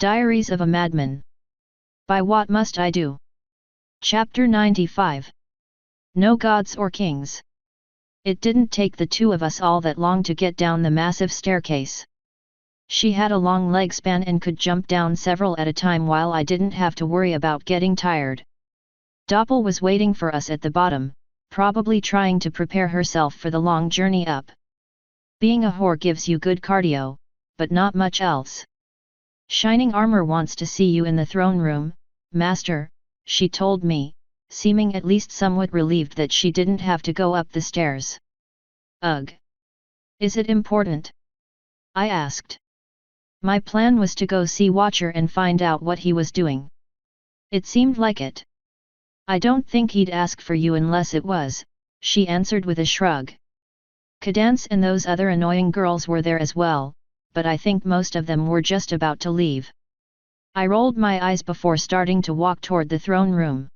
Diaries of a Madman. By What Must I Do? Chapter 95. No Gods or Kings. It didn't take the two of us all that long to get down the massive staircase. She had a long leg span and could jump down several at a time while I didn't have to worry about getting tired. Doppel was waiting for us at the bottom, probably trying to prepare herself for the long journey up. Being a whore gives you good cardio, but not much else. Shining Armor wants to see you in the throne room, Master, she told me, seeming at least somewhat relieved that she didn't have to go up the stairs. Ugh! Is it important? I asked. My plan was to go see Watcher and find out what he was doing. It seemed like it. I don't think he'd ask for you unless it was, she answered with a shrug. Cadance and those other annoying girls were there as well, but I think most of them were just about to leave. I rolled my eyes before starting to walk toward the throne room.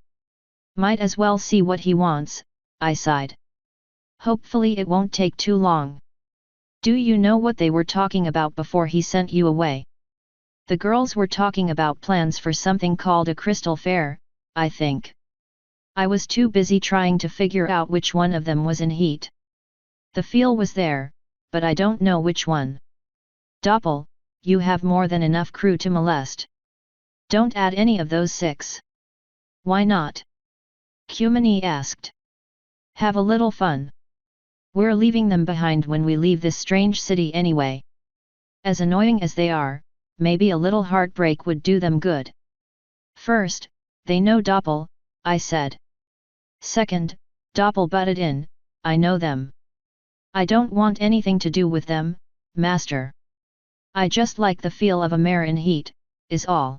Might as well see what he wants, I sighed. Hopefully it won't take too long. Do you know what they were talking about before he sent you away? The girls were talking about plans for something called a crystal fair, I think. I was too busy trying to figure out which one of them was in heat. The feel was there, but I don't know which one. Doppel, you have more than enough crew to molest. Don't add any of those 6. Why not? Kumini asked. Have a little fun. We're leaving them behind when we leave this strange city anyway. As annoying as they are, maybe a little heartbreak would do them good. First, they know Doppel, I said. Second, Doppel butted in, I know them. I don't want anything to do with them, Master. I just like the feel of a mare in heat, is all.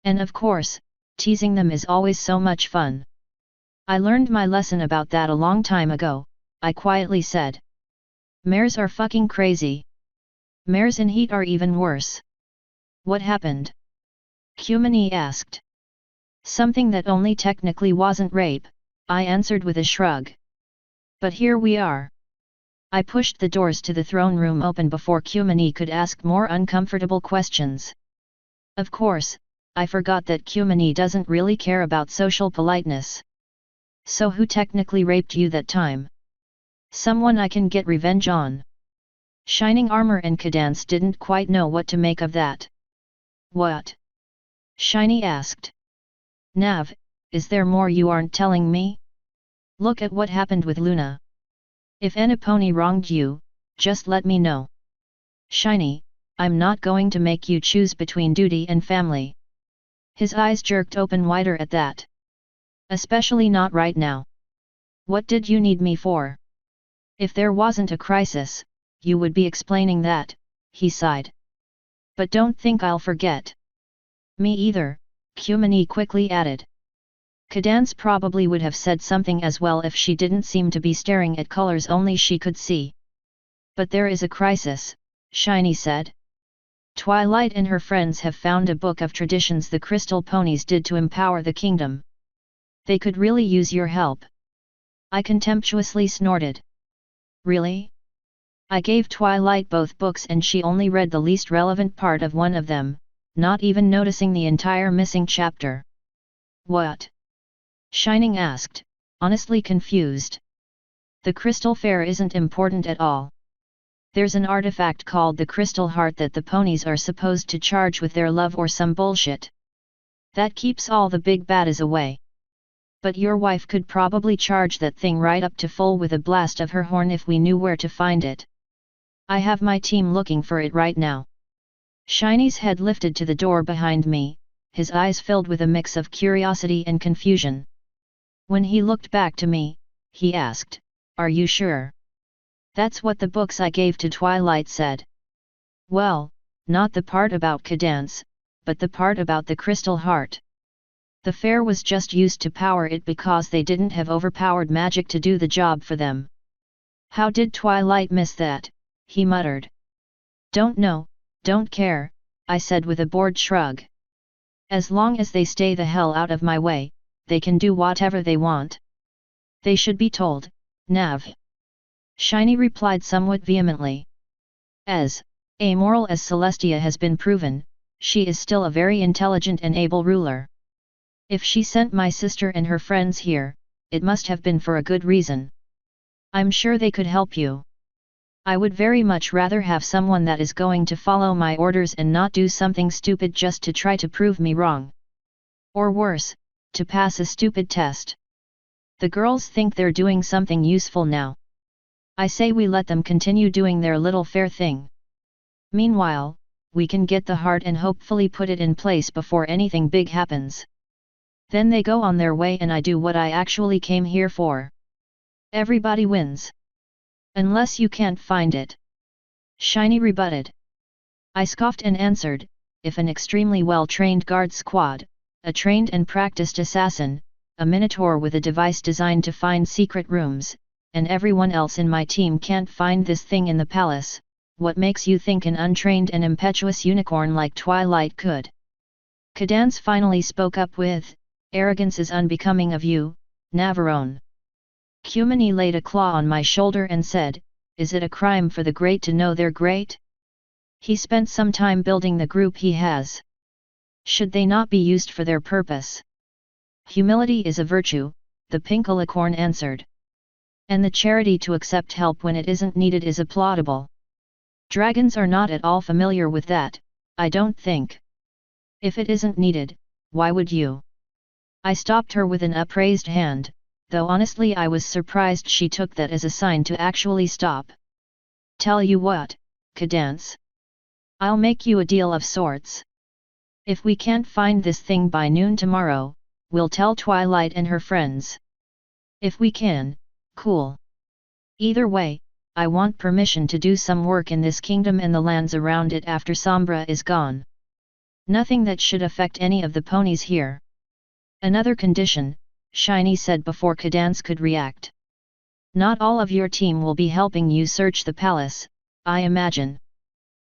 And of course, teasing them is always so much fun. I learned my lesson about that a long time ago, I quietly said. Mares are fucking crazy. Mares in heat are even worse. What happened? Kumini asked. Something that only technically wasn't rape, I answered with a shrug. But here we are. I pushed the doors to the throne room open before Kumini could ask more uncomfortable questions. Of course, I forgot that Kumini doesn't really care about social politeness. So who technically raped you that time? Someone I can get revenge on. Shining Armor and Cadance didn't quite know what to make of that. What? Shiny asked. Nav, is there more you aren't telling me? Look at what happened with Luna. If any pony wronged you, just let me know. Shiny, I'm not going to make you choose between duty and family. His eyes jerked open wider at that. Especially not right now. What did you need me for? If there wasn't a crisis, you would be explaining that, he sighed. But don't think I'll forget. Me either, Kumini quickly added. Cadance probably would have said something as well if she didn't seem to be staring at colors only she could see. But there is a crisis, Shiny said. Twilight and her friends have found a book of traditions the crystal ponies did to empower the kingdom. They could really use your help. I contemptuously snorted. Really? I gave Twilight both books and she only read the least relevant part of one of them, not even noticing the entire missing chapter. What? Shining asked, honestly confused. The crystal fair isn't important at all. There's an artifact called the crystal heart that the ponies are supposed to charge with their love or some bullshit. That keeps all the big baddies away. But your wife could probably charge that thing right up to full with a blast of her horn if we knew where to find it. I have my team looking for it right now. Shiny's head lifted to the door behind me, his eyes filled with a mix of curiosity and confusion. When he looked back to me, he asked, Are you sure? That's what the books I gave to Twilight said. Well, not the part about Cadance, but the part about the crystal heart. The fair was just used to power it because they didn't have overpowered magic to do the job for them. How did Twilight miss that? He muttered. Don't know, don't care, I said with a bored shrug. As long as they stay the hell out of my way, they can do whatever they want. They should be told, Nav. Shiny replied somewhat vehemently. As amoral as Celestia has been proven, she is still a very intelligent and able ruler. If she sent my sister and her friends here, it must have been for a good reason. I'm sure they could help you. I would very much rather have someone that is going to follow my orders and not do something stupid just to try to prove me wrong. Or worse, to pass a stupid test. The girls think they're doing something useful now. I say we let them continue doing their little fair thing. Meanwhile, we can get the heart and hopefully put it in place before anything big happens. Then they go on their way and I do what I actually came here for. Everybody wins. Unless you can't find it. Shiny rebutted. I scoffed and answered, if an extremely well-trained guard squad, a trained and practiced assassin, a minotaur with a device designed to find secret rooms, and everyone else in my team can't find this thing in the palace, what makes you think an untrained and impetuous unicorn like Twilight could? Cadance finally spoke up with, arrogance is unbecoming of you, Navarone. Cumini laid a claw on my shoulder and said, is it a crime for the great to know they're great? He spent some time building the group he has. Should they not be used for their purpose? Humility is a virtue, the Pinkalicorn answered. And the charity to accept help when it isn't needed is applaudable. Dragons are not at all familiar with that, I don't think. If it isn't needed, why would you? I stopped her with an upraised hand, though honestly I was surprised she took that as a sign to actually stop. Tell you what, Cadance. I'll make you a deal of sorts. If we can't find this thing by noon tomorrow, we'll tell Twilight and her friends. If we can, cool. Either way, I want permission to do some work in this kingdom and the lands around it after Sombra is gone. Nothing that should affect any of the ponies here. Another condition, Shiny said before Cadance could react. Not all of your team will be helping you search the palace, I imagine.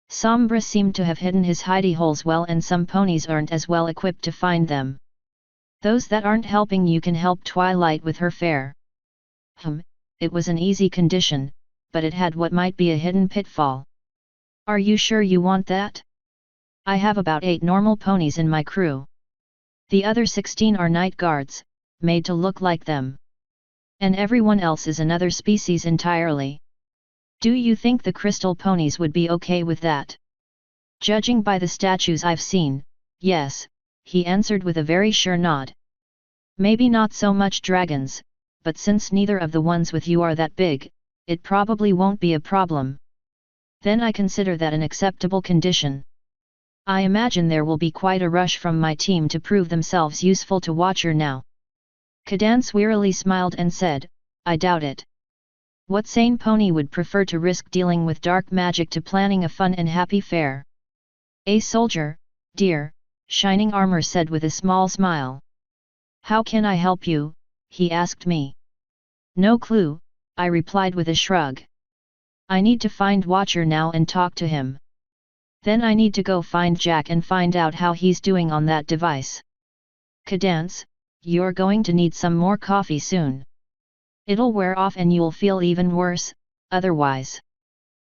Sombra seemed to have hidden his hidey holes well and some ponies aren't as well equipped to find them. Those that aren't helping you can help Twilight with her fare. It was an easy condition, but it had what might be a hidden pitfall. Are you sure you want that? I have about 8 normal ponies in my crew. The other 16 are night guards, made to look like them. And everyone else is another species entirely. Do you think the crystal ponies would be okay with that? Judging by the statues I've seen, yes, he answered with a very sure nod. Maybe not so much dragons, but since neither of the ones with you are that big, it probably won't be a problem. Then I consider that an acceptable condition. I imagine there will be quite a rush from my team to prove themselves useful to Watcher now. Cadance wearily smiled and said, I doubt it. What sane pony would prefer to risk dealing with dark magic to planning a fun and happy fare? A soldier, dear, Shining Armor said with a small smile. How can I help you? He asked me. No clue, I replied with a shrug. I need to find Watcher now and talk to him. Then I need to go find Jack and find out how he's doing on that device. Cadance, you're going to need some more coffee soon. It'll wear off and you'll feel even worse, otherwise.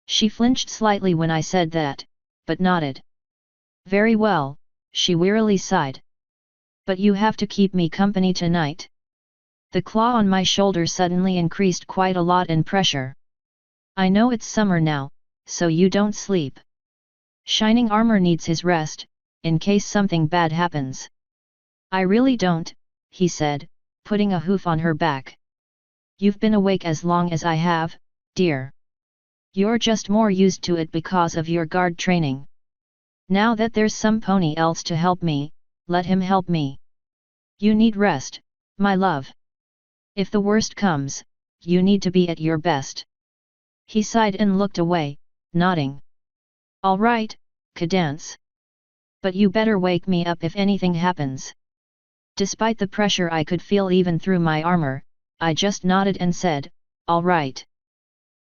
She flinched slightly when I said that, but nodded. Very well, she wearily sighed. But you have to keep me company tonight. The claw on my shoulder suddenly increased quite a lot in pressure. I know it's summer now, so you don't sleep. Shining Armor needs his rest, in case something bad happens. I really don't, he said, putting a hoof on her back. You've been awake as long as I have, dear. You're just more used to it because of your guard training. Now that there's some pony else to help me, let him help me. You need rest, my love. If the worst comes, you need to be at your best. He sighed and looked away, nodding. All right, Cadance. But you better wake me up if anything happens. Despite the pressure I could feel even through my armor, I just nodded and said, all right.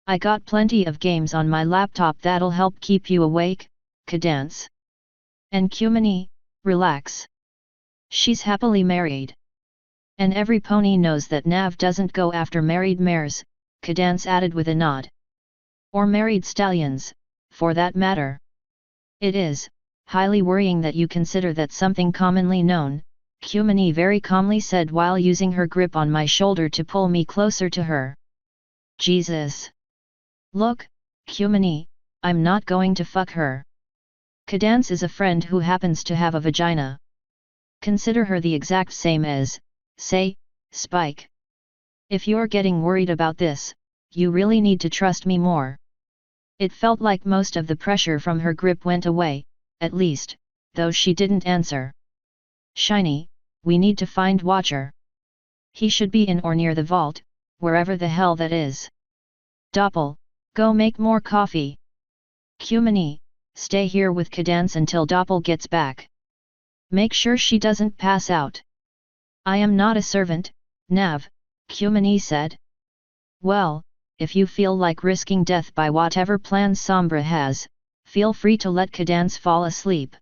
I got plenty of games on my laptop that'll help keep you awake, Cadance. And Cumini, relax. She's happily married. And every pony knows that Nav doesn't go after married mares, Cadance added with a nod. Or married stallions, for that matter. It is, highly worrying that you consider that something commonly known, Kumini very calmly said while using her grip on my shoulder to pull me closer to her. Jesus! Look, Kumini, I'm not going to fuck her. Cadance is a friend who happens to have a vagina. Consider her the exact same as, say, Spike. If you're getting worried about this, you really need to trust me more. It felt like most of the pressure from her grip went away, at least, though she didn't answer. Shiny, we need to find Watcher. He should be in or near the vault, wherever the hell that is. Doppel, go make more coffee. Kumini, stay here with Cadance until Doppel gets back. Make sure she doesn't pass out. I am not a servant, Nav, Kumini said. Well, if you feel like risking death by whatever plans Sombra has, feel free to let Cadance fall asleep.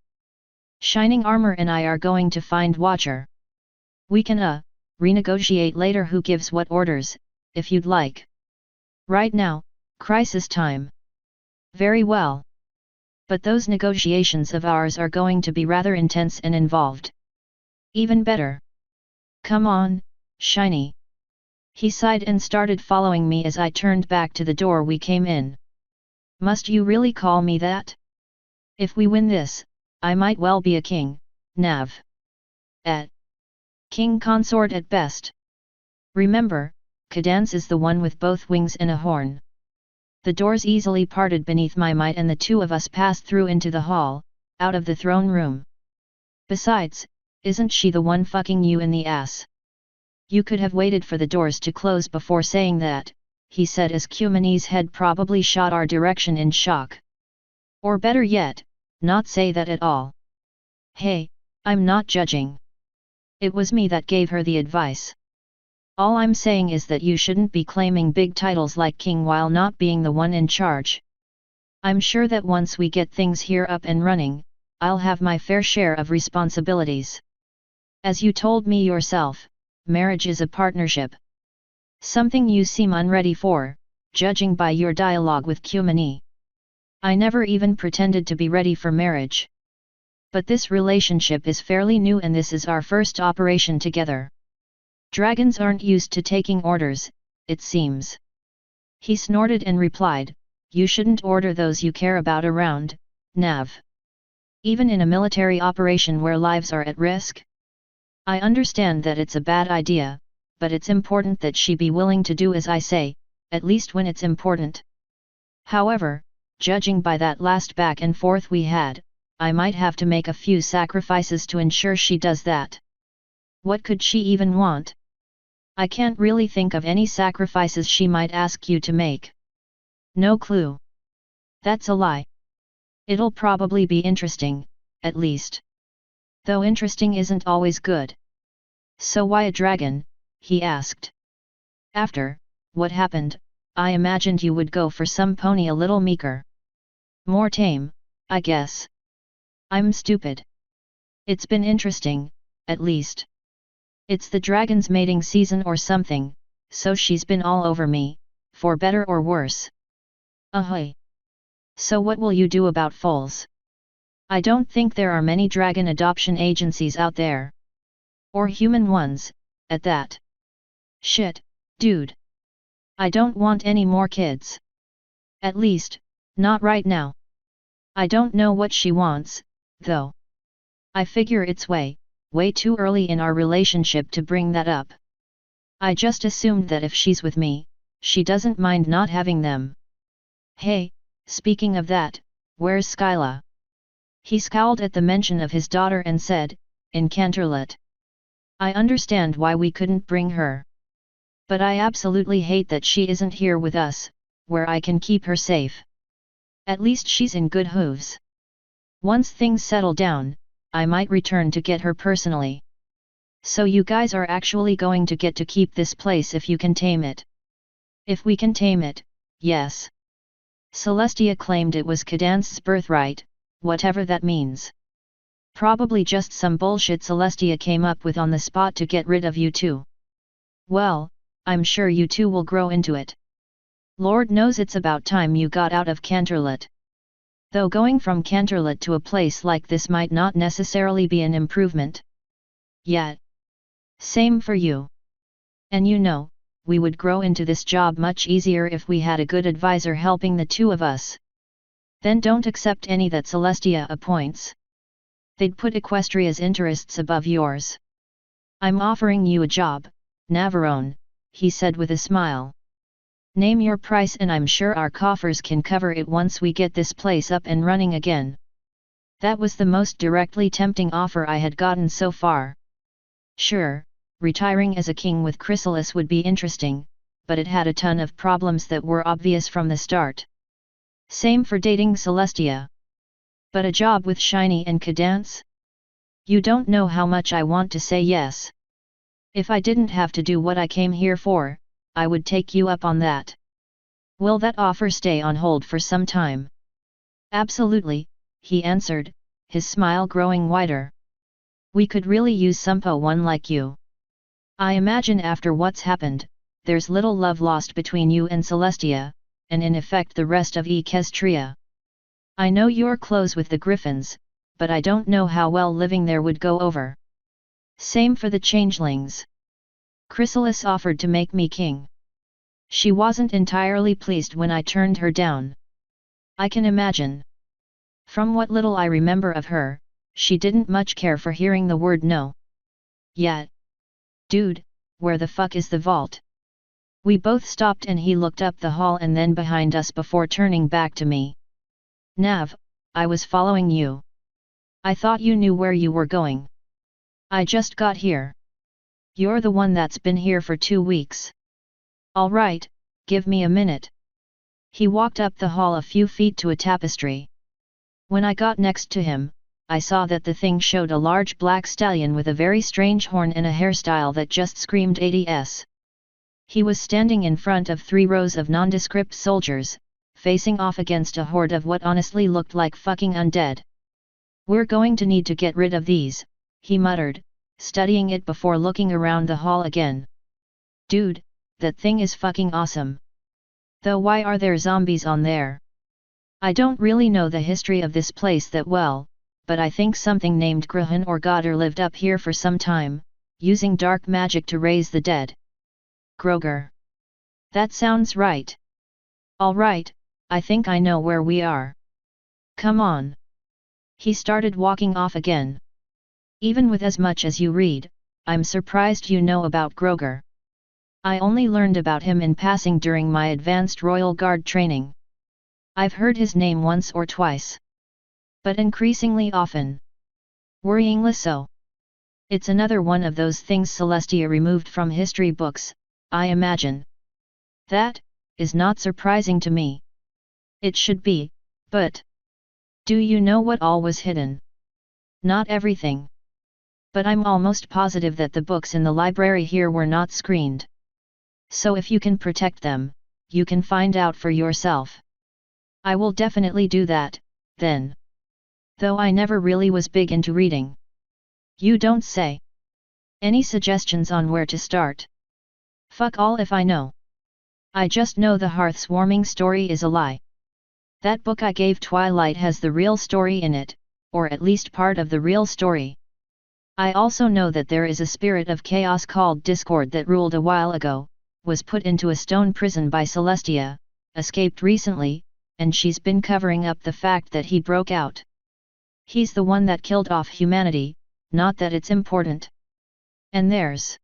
Shining Armor and I are going to find Watcher. We can renegotiate later who gives what orders, if you'd like. Right now, crisis time. Very well. But those negotiations of ours are going to be rather intense and involved. Even better. Come on, Shiny. He sighed and started following me as I turned back to the door we came in. Must you really call me that? If we win this, I might well be a king, Nav. King consort at best. Remember, Cadance is the one with both wings and a horn. The doors easily parted beneath my might and the two of us passed through into the hall, out of the throne room. Besides, isn't she the one fucking you in the ass? You could have waited for the doors to close before saying that, he said as Kumini's head probably shot our direction in shock. Or better yet, not say that at all. Hey, I'm not judging. It was me that gave her the advice. All I'm saying is that you shouldn't be claiming big titles like king while not being the one in charge. I'm sure that once we get things here up and running, I'll have my fair share of responsibilities. As you told me yourself, marriage is a partnership. Something you seem unready for, judging by your dialogue with Kumini. I never even pretended to be ready for marriage. But this relationship is fairly new and this is our first operation together. Dragons aren't used to taking orders, it seems. He snorted and replied, you shouldn't order those you care about around, Nav. Even in a military operation where lives are at risk? I understand that it's a bad idea, but it's important that she be willing to do as I say, at least when it's important. However, judging by that last back and forth we had, I might have to make a few sacrifices to ensure she does that. What could she even want? I can't really think of any sacrifices she might ask you to make. No clue. That's a lie. It'll probably be interesting, at least. Though interesting isn't always good. So why a dragon? He asked. After what happened, I imagined you would go for some pony a little meeker. More tame, I guess. I'm stupid. It's been interesting, at least. It's the dragon's mating season or something, so she's been all over me, for better or worse. Ahoy! So what will you do about foals? I don't think there are many dragon adoption agencies out there. Or human ones, at that. Shit, dude. I don't want any more kids. At least, not right now. I don't know what she wants, though. I figure it's way too early in our relationship to bring that up. I just assumed that if she's with me, she doesn't mind not having them. Hey, speaking of that, where's Skyla? He scowled at the mention of his daughter and said, in Canterlet. I understand why we couldn't bring her. But I absolutely hate that she isn't here with us, where I can keep her safe. At least she's in good hooves. Once things settle down, I might return to get her personally. So you guys are actually going to get to keep this place if you can tame it. If we can tame it, yes. Celestia claimed it was Cadance's birthright, whatever that means. Probably just some bullshit Celestia came up with on the spot to get rid of you two. Well, I'm sure you two will grow into it. Lord knows it's about time you got out of Canterlet. Though going from Canterlot to a place like this might not necessarily be an improvement. Yet. Same for you. And you know, we would grow into this job much easier if we had a good advisor helping the two of us. Then don't accept any that Celestia appoints. They'd put Equestria's interests above yours. I'm offering you a job, Navarone, he said with a smile. Name your price and I'm sure our coffers can cover it once we get this place up and running again. That was the most directly tempting offer I had gotten so far. Sure, retiring as a king with Chrysalis would be interesting, but it had a ton of problems that were obvious from the start. Same for dating Celestia. But a job with Shiny and Cadance? You don't know how much I want to say yes. If I didn't have to do what I came here for, I would take you up on that. Will that offer stay on hold for some time? Absolutely, he answered, his smile growing wider. We could really use one like you. I imagine after what's happened, there's little love lost between you and Celestia, and in effect the rest of Equestria. I know you're close with the Griffins, but I don't know how well living there would go over. Same for the changelings. Chrysalis offered to make me king. She wasn't entirely pleased when I turned her down. I can imagine. From what little I remember of her, she didn't much care for hearing the word no. Yet. Dude, where the fuck is the vault? We both stopped and he looked up the hall and then behind us before turning back to me. Nav, I was following you. I thought you knew where you were going. I just got here. You're the one that's been here for 2 weeks. All right, give me a minute. He walked up the hall a few feet to a tapestry. When I got next to him, I saw that the thing showed a large black stallion with a very strange horn and a hairstyle that just screamed ADS. He was standing in front of 3 rows of nondescript soldiers, facing off against a horde of what honestly looked like fucking undead. We're going to need to get rid of these, he muttered, studying it before looking around the hall again. Dude, that thing is fucking awesome. Though why are there zombies on there? I don't really know the history of this place that well, but I think something named Grahan or Goddard lived up here for some time, using dark magic to raise the dead. Groger. That sounds right. All right, I think I know where we are. Come on. He started walking off again. Even with as much as you read, I'm surprised you know about Groger. I only learned about him in passing during my advanced Royal Guard training. I've heard his name once or twice. But increasingly often. Worryingly so. It's another one of those things Celestia removed from history books, I imagine. That is not surprising to me. It should be, but... Do you know what all was hidden? Not everything. But I'm almost positive that the books in the library here were not screened. So if you can protect them, you can find out for yourself. I will definitely do that, then. Though I never really was big into reading. You don't say. Any suggestions on where to start? Fuck all if I know. I just know the Hearth's Warming story is a lie. That book I gave Twilight has the real story in it, or at least part of the real story. I also know that there is a spirit of chaos called Discord that ruled a while ago, was put into a stone prison by Celestia, escaped recently, and she's been covering up the fact that he broke out. He's the one that killed off humanity, not that it's important. And there's...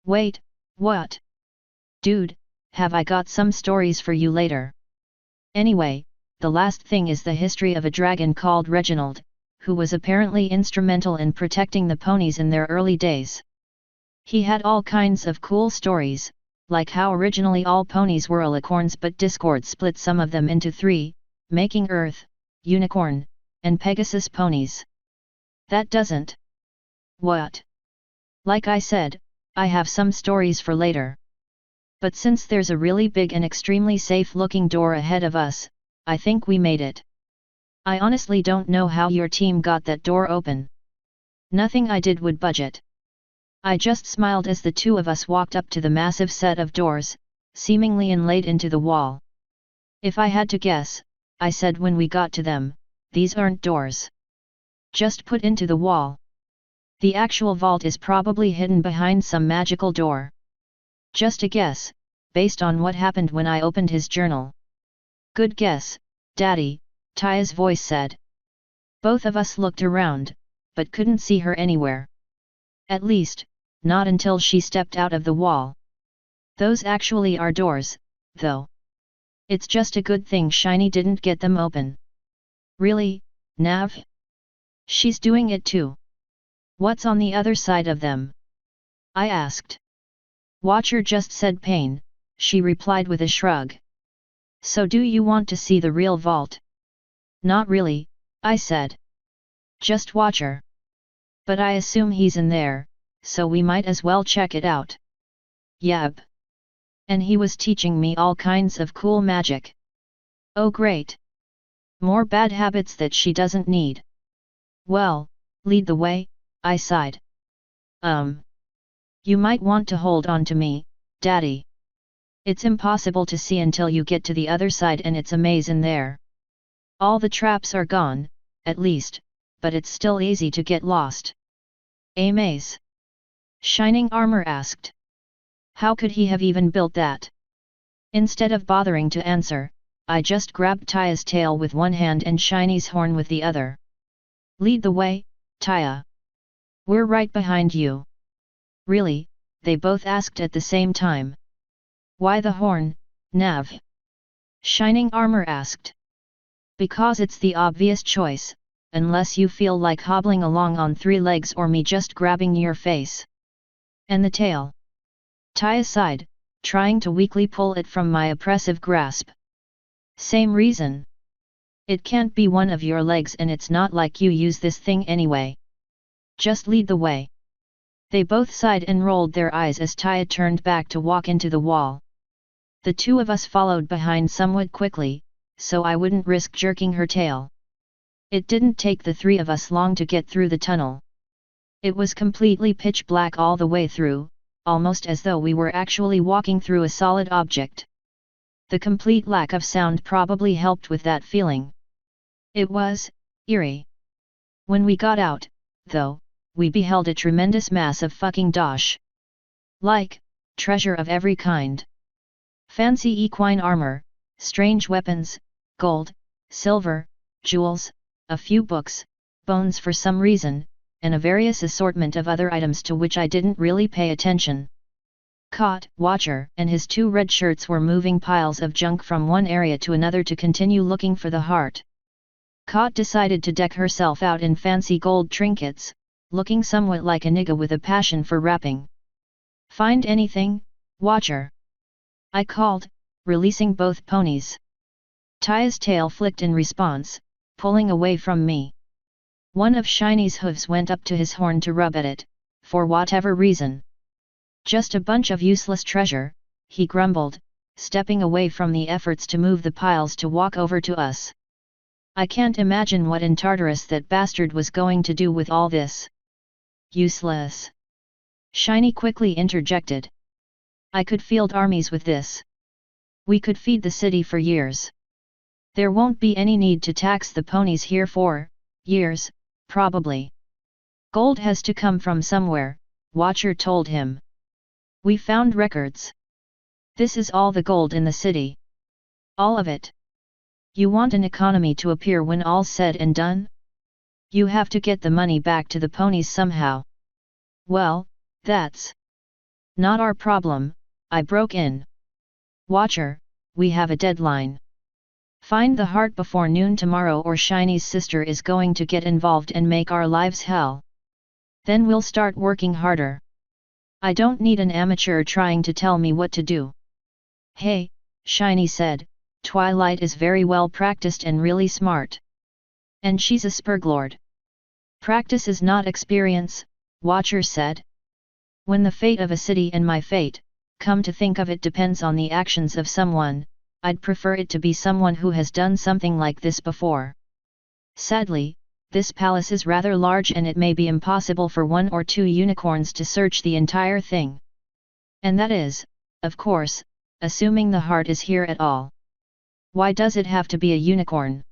Wait, what? Dude, have I got some stories for you later. Anyway, the last thing is the history of a dragon called Reginald, who was apparently instrumental in protecting the ponies in their early days. He had all kinds of cool stories, like how originally all ponies were alicorns but Discord split some of them into 3, making Earth, Unicorn, and Pegasus ponies. That doesn't... What? Like I said, I have some stories for later. But since there's a really big and extremely safe-looking door ahead of us, I think we made it. I honestly don't know how your team got that door open. Nothing I did would budge it. I just smiled as the two of us walked up to the massive set of doors, seemingly inlaid into the wall. If I had to guess, I said when we got to them, these aren't doors. Just put into the wall. The actual vault is probably hidden behind some magical door. Just a guess, based on what happened when I opened his journal. Good guess, Daddy, Taya's voice said. Both of us looked around, but couldn't see her anywhere. At least, not until she stepped out of the wall. Those actually are doors, though. It's just a good thing Shiny didn't get them open. Really, Nav? She's doing it too. What's on the other side of them? I asked. Watcher just said pain, she replied with a shrug. So do you want to see the real vault? Not really, I said. Just Watcher. But I assume he's in there, so we might as well check it out. Yep. And he was teaching me all kinds of cool magic. Oh great. More bad habits that she doesn't need. Well, lead the way, I sighed. You might want to hold on to me, Daddy. It's impossible to see until you get to the other side and it's a maze in there. All the traps are gone, at least, but it's still easy to get lost. A maze? Shining Armor asked. How could he have even built that? Instead of bothering to answer, I just grabbed Taya's tail with one hand and Shiny's horn with the other. Lead the way, Taya. We're right behind you. Really? They both asked at the same time. Why the horn, Nav? Shining Armor asked. Because it's the obvious choice, unless you feel like hobbling along on 3 legs or me just grabbing your face. And the tail? Taya sighed, trying to weakly pull it from my oppressive grasp. Same reason. It can't be one of your legs and it's not like you use this thing anyway. Just lead the way. They both sighed and rolled their eyes as Taya turned back to walk into the wall. The two of us followed behind somewhat quickly, so I wouldn't risk jerking her tail. It didn't take the 3 of us long to get through the tunnel. It was completely pitch black all the way through, almost as though we were actually walking through a solid object. The complete lack of sound probably helped with that feeling. It was eerie. When we got out, though, we beheld a tremendous mass of fucking dosh. Like, treasure of every kind. Fancy equine armor, strange weapons, gold, silver, jewels, a few books, bones for some reason, and a various assortment of other items to which I didn't really pay attention. Watcher and his 2 red shirts were moving piles of junk from one area to another to continue looking for the heart. Decided to deck herself out in fancy gold trinkets, looking somewhat like a nigga with a passion for rapping. Find anything, Watcher? I called, releasing both ponies. Taya's tail flicked in response, pulling away from me. One of Shiny's hooves went up to his horn to rub at it, for whatever reason. Just a bunch of useless treasure, he grumbled, stepping away from the efforts to move the piles to walk over to us. I can't imagine what in Tartarus that bastard was going to do with all this. Useless. Shiny quickly interjected. I could field armies with this. We could feed the city for years. There won't be any need to tax the ponies here for years, probably. Gold has to come from somewhere, Watcher told him. We found records. This is all the gold in the city. All of it. You want an economy to appear when all's said and done? You have to get the money back to the ponies somehow. Well, that's not our problem, I broke in. Watcher, we have a deadline. Find the heart before noon tomorrow or Shiny's sister is going to get involved and make our lives hell. Then we'll start working harder. I don't need an amateur trying to tell me what to do. Hey, Shiny said, Twilight is very well practiced and really smart. And she's a Spurglord. Practice is not experience, Watcher said. When the fate of a city and my fate, come to think of it, depends on the actions of someone, I'd prefer it to be someone who has done something like this before. Sadly, this palace is rather large and it may be impossible for 1 or 2 unicorns to search the entire thing. And that is, of course, assuming the heart is here at all. Why does it have to be a unicorn?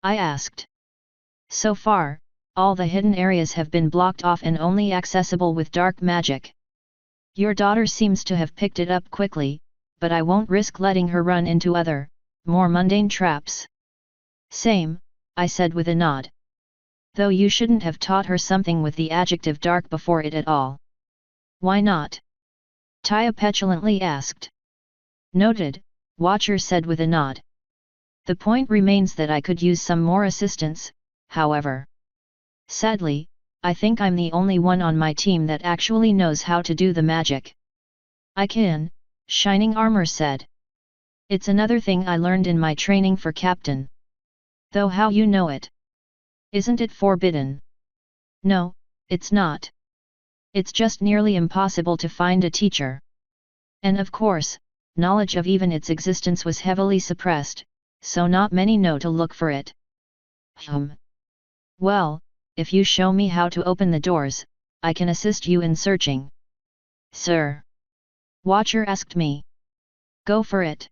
I asked. So far, all the hidden areas have been blocked off and only accessible with dark magic. Your daughter seems to have picked it up quickly, but I won't risk letting her run into other, more mundane traps. Same, I said with a nod. Though you shouldn't have taught her something with the adjective dark before it at all. Why not? Taya petulantly asked. Noted, Watcher said with a nod. The point remains that I could use some more assistance, however. Sadly, I think I'm the only one on my team that actually knows how to do the magic. I can, Shining Armor said. It's another thing I learned in my training for captain. Though how you know it? Isn't it forbidden? No, it's not. It's just nearly impossible to find a teacher. And of course, knowledge of even its existence was heavily suppressed, so not many know to look for it. Well, if you show me how to open the doors, I can assist you in searching. Sir? Watcher asked me. Go for it.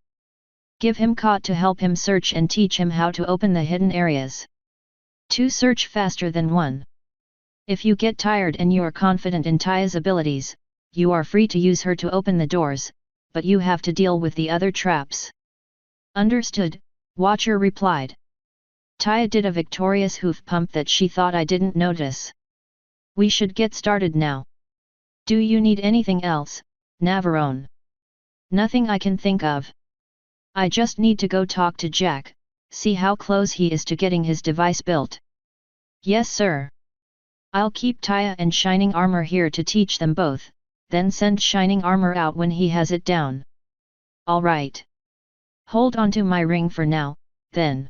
Give him Caught to help him search and teach him how to open the hidden areas. 2 Search faster than 1. If you get tired and you are confident in Taya's abilities, you are free to use her to open the doors, but you have to deal with the other traps. Understood, Watcher replied. Taya did a victorious hoof pump that she thought I didn't notice. We should get started now. Do you need anything else, Navarone? Nothing I can think of. I just need to go talk to Jack, see how close he is to getting his device built. Yes sir. I'll keep Taya and Shining Armor here to teach them both, then send Shining Armor out when he has it down. Alright. Hold on to my ring for now, then.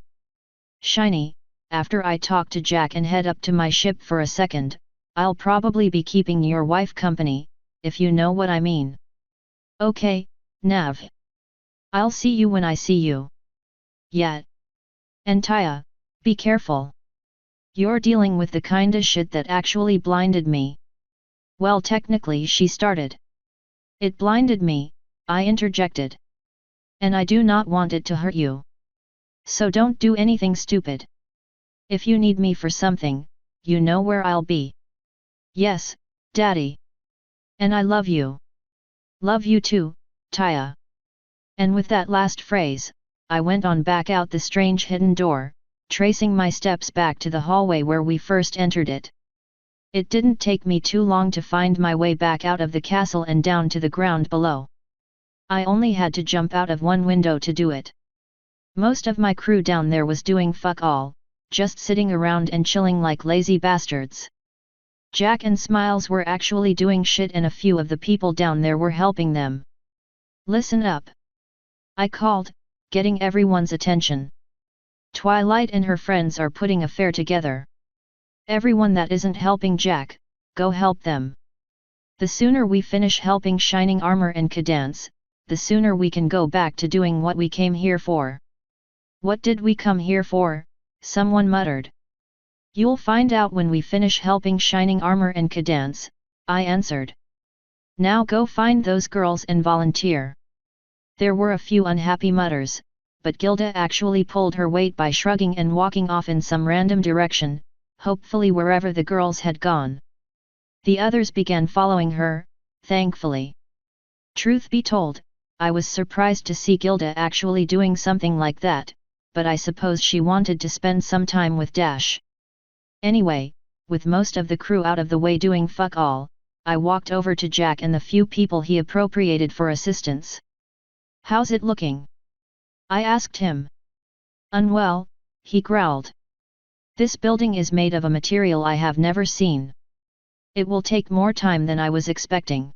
Shiny, after I talk to Jack and head up to my ship for a second, I'll probably be keeping your wife company, if you know what I mean. Okay, Nav. I'll see you when I see you. Yeah. And Taya, be careful. You're dealing with the kinda shit that actually blinded me. Well, technically she started. It blinded me, I interjected. And I do not want it to hurt you. So don't do anything stupid. If you need me for something, you know where I'll be. Yes, Daddy. And I love you. Love you too, Taya. And with that last phrase, I went on back out the strange hidden door, tracing my steps back to the hallway where we first entered it. It didn't take me too long to find my way back out of the castle and down to the ground below. I only had to jump out of one window to do it. Most of my crew down there was doing fuck all, just sitting around and chilling like lazy bastards. Jack and Smiles were actually doing shit and a few of the people down there were helping them. Listen up. I called, getting everyone's attention. Twilight and her friends are putting a fair together. Everyone that isn't helping Jack, go help them. The sooner we finish helping Shining Armor and Cadance, the sooner we can go back to doing what we came here for. What did we come here for? Someone muttered. You'll find out when we finish helping Shining Armor and Cadance, I answered. Now go find those girls and volunteer. There were a few unhappy mutters, but Gilda actually pulled her weight by shrugging and walking off in some random direction, hopefully wherever the girls had gone. The others began following her, thankfully. Truth be told, I was surprised to see Gilda actually doing something like that, but I suppose she wanted to spend some time with Dash. Anyway, with most of the crew out of the way doing fuck all, I walked over to Jack and the few people he appropriated for assistance. How's it looking? I asked him. Unwell, he growled. This building is made of a material I have never seen. It will take more time than I was expecting.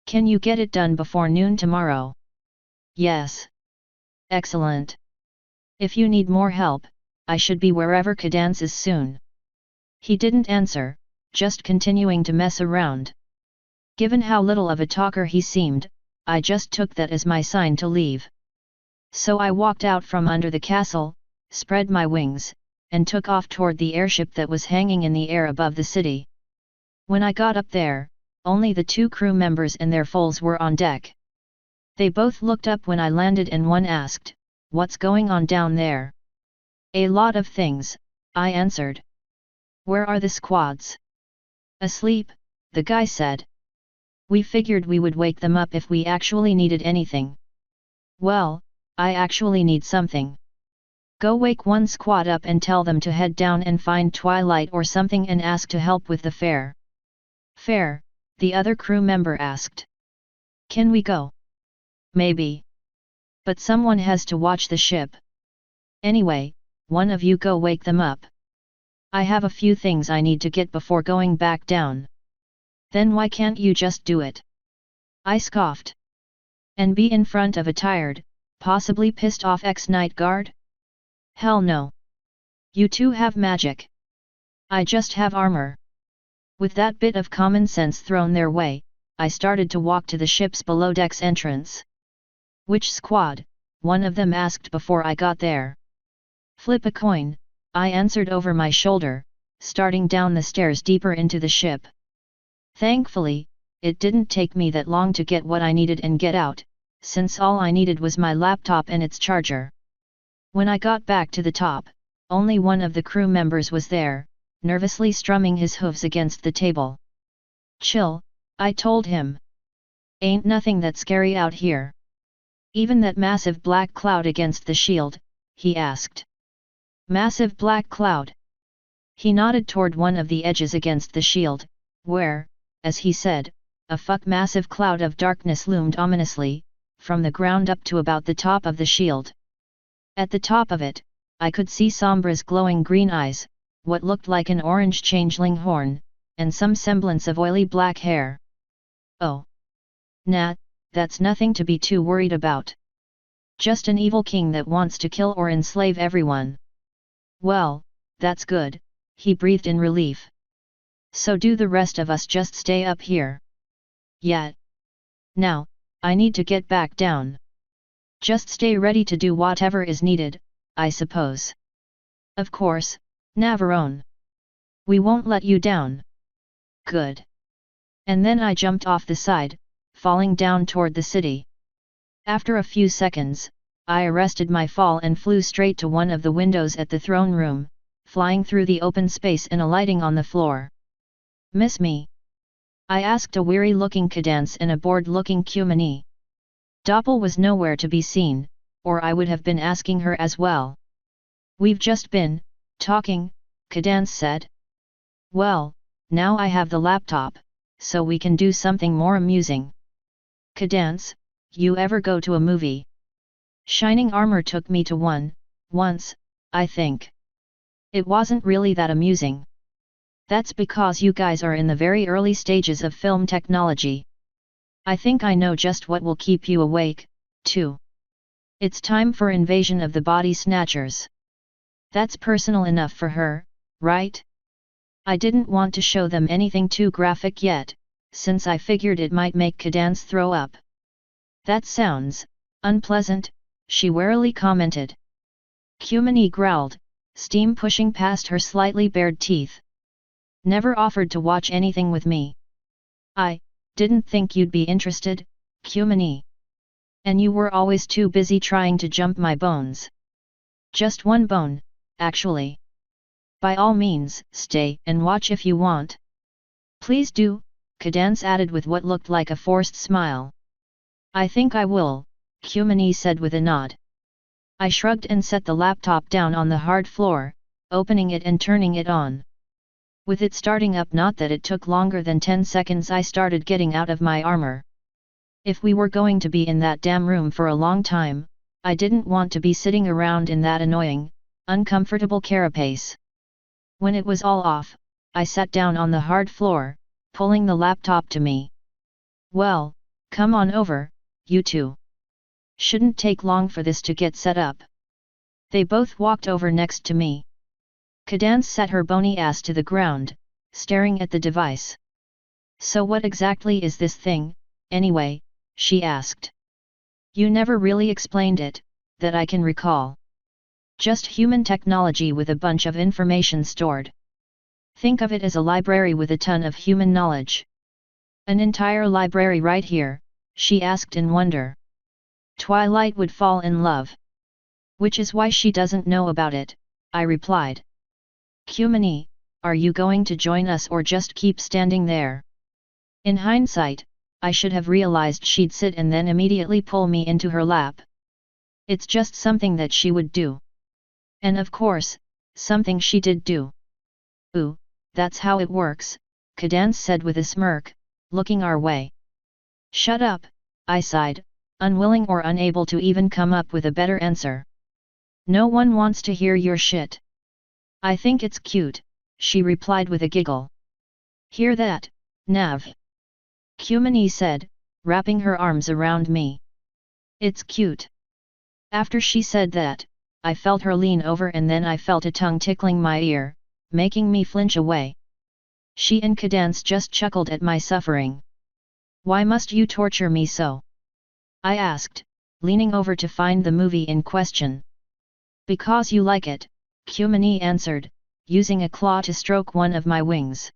Can you get it done before noon tomorrow? Yes. Excellent. If you need more help, I should be wherever Cadance is soon. He didn't answer, just continuing to mess around. Given how little of a talker he seemed, I just took that as my sign to leave. So I walked out from under the castle, spread my wings, and took off toward the airship that was hanging in the air above the city. When I got up there, only the 2 crew members and their foals were on deck. They both looked up when I landed and one asked, what's going on down there? A lot of things, I answered. Where are the squads? Asleep, the guy said. We figured we would wake them up if we actually needed anything. Well, I actually need something. Go wake one squad up and tell them to head down and find Twilight or something and ask to help with the fare. Fare, the other crew member asked. Can we go? Maybe. But someone has to watch the ship. Anyway, one of you go wake them up. I have a few things I need to get before going back down. Then why can't you just do it? I scoffed. And be in front of a tired, possibly pissed off ex-night guard? Hell no. You two have magic. I just have armor. With that bit of common sense thrown their way, I started to walk to the ship's below decks entrance. Which squad? One of them asked before I got there. Flip a coin, I answered over my shoulder, starting down the stairs deeper into the ship. Thankfully, it didn't take me that long to get what I needed and get out, since all I needed was my laptop and its charger. When I got back to the top, only one of the crew members was there, nervously strumming his hooves against the table. Chill, I told him. Ain't nothing that scary out here. Even that massive black cloud against the shield, he asked. Massive black cloud. He nodded toward one of the edges against the shield, where, as he said, a massive cloud of darkness loomed ominously, from the ground up to about the top of the shield. At the top of it, I could see Sombra's glowing green eyes, what looked like an orange changeling horn, and some semblance of oily black hair. Oh. Nah, that's nothing to be too worried about. Just an evil king that wants to kill or enslave everyone. Well, that's good, he breathed in relief. So do the rest of us just stay up here? Yeah. Now, I need to get back down. Just stay ready to do whatever is needed, I suppose. Of course, Navarone. We won't let you down. Good. And then I jumped off the side, falling down toward the city. After a few seconds, I arrested my fall and flew straight to one of the windows at the throne room, flying through the open space and alighting on the floor. Miss me? I asked a weary-looking cadence and a bored-looking Cumini. Doppel was nowhere to be seen, or I would have been asking her as well. We've just been talking, Cadence said. Well, now I have the laptop, so we can do something more amusing. Cadence, you ever go to a movie? Shining Armor took me to one, once, I think. It wasn't really that amusing. That's because you guys are in the very early stages of film technology. I think I know just what will keep you awake, too. It's time for Invasion of the Body Snatchers. That's personal enough for her, right? I didn't want to show them anything too graphic yet, since I figured it might make Cadence throw up. That sounds unpleasant, she warily commented. Cumini growled, steam pushing past her slightly bared teeth. Never offered to watch anything with me. I didn't think you'd be interested, Cumini. And you were always too busy trying to jump my bones. Just one bone, actually. By all means, stay and watch if you want. Please do, Cadence added with what looked like a forced smile. I think I will, Cumini said with a nod. I shrugged and set the laptop down on the hard floor, opening it and turning it on. With it starting up, not that it took longer than 10 seconds, I started getting out of my armor. If we were going to be in that damn room for a long time, I didn't want to be sitting around in that annoying, uncomfortable carapace. When it was all off, I sat down on the hard floor, pulling the laptop to me. Well, come on over, you two. Shouldn't take long for this to get set up. They both walked over next to me. Cadence set her bony ass to the ground, staring at the device. So what exactly is this thing, anyway? She asked. You never really explained it, that I can recall. Just human technology with a bunch of information stored. Think of it as a library with a ton of human knowledge. An entire library right here, she asked in wonder. Twilight would fall in love. Which is why she doesn't know about it, I replied. Kyumani, are you going to join us or just keep standing there? In hindsight, I should have realized she'd sit and then immediately pull me into her lap. It's just something that she would do. And of course, something she did do. Ooh, that's how it works, Cadance said with a smirk, looking our way. Shut up, I sighed, unwilling or unable to even come up with a better answer. No one wants to hear your shit. I think it's cute, she replied with a giggle. Hear that, Nav? Kyumani said, wrapping her arms around me. It's cute. After she said that, I felt her lean over and then I felt a tongue tickling my ear, making me flinch away. She and Cadance just chuckled at my suffering. Why must you torture me so? I asked, leaning over to find the movie in question. Because you like it, Kyumani answered, using a claw to stroke one of my wings.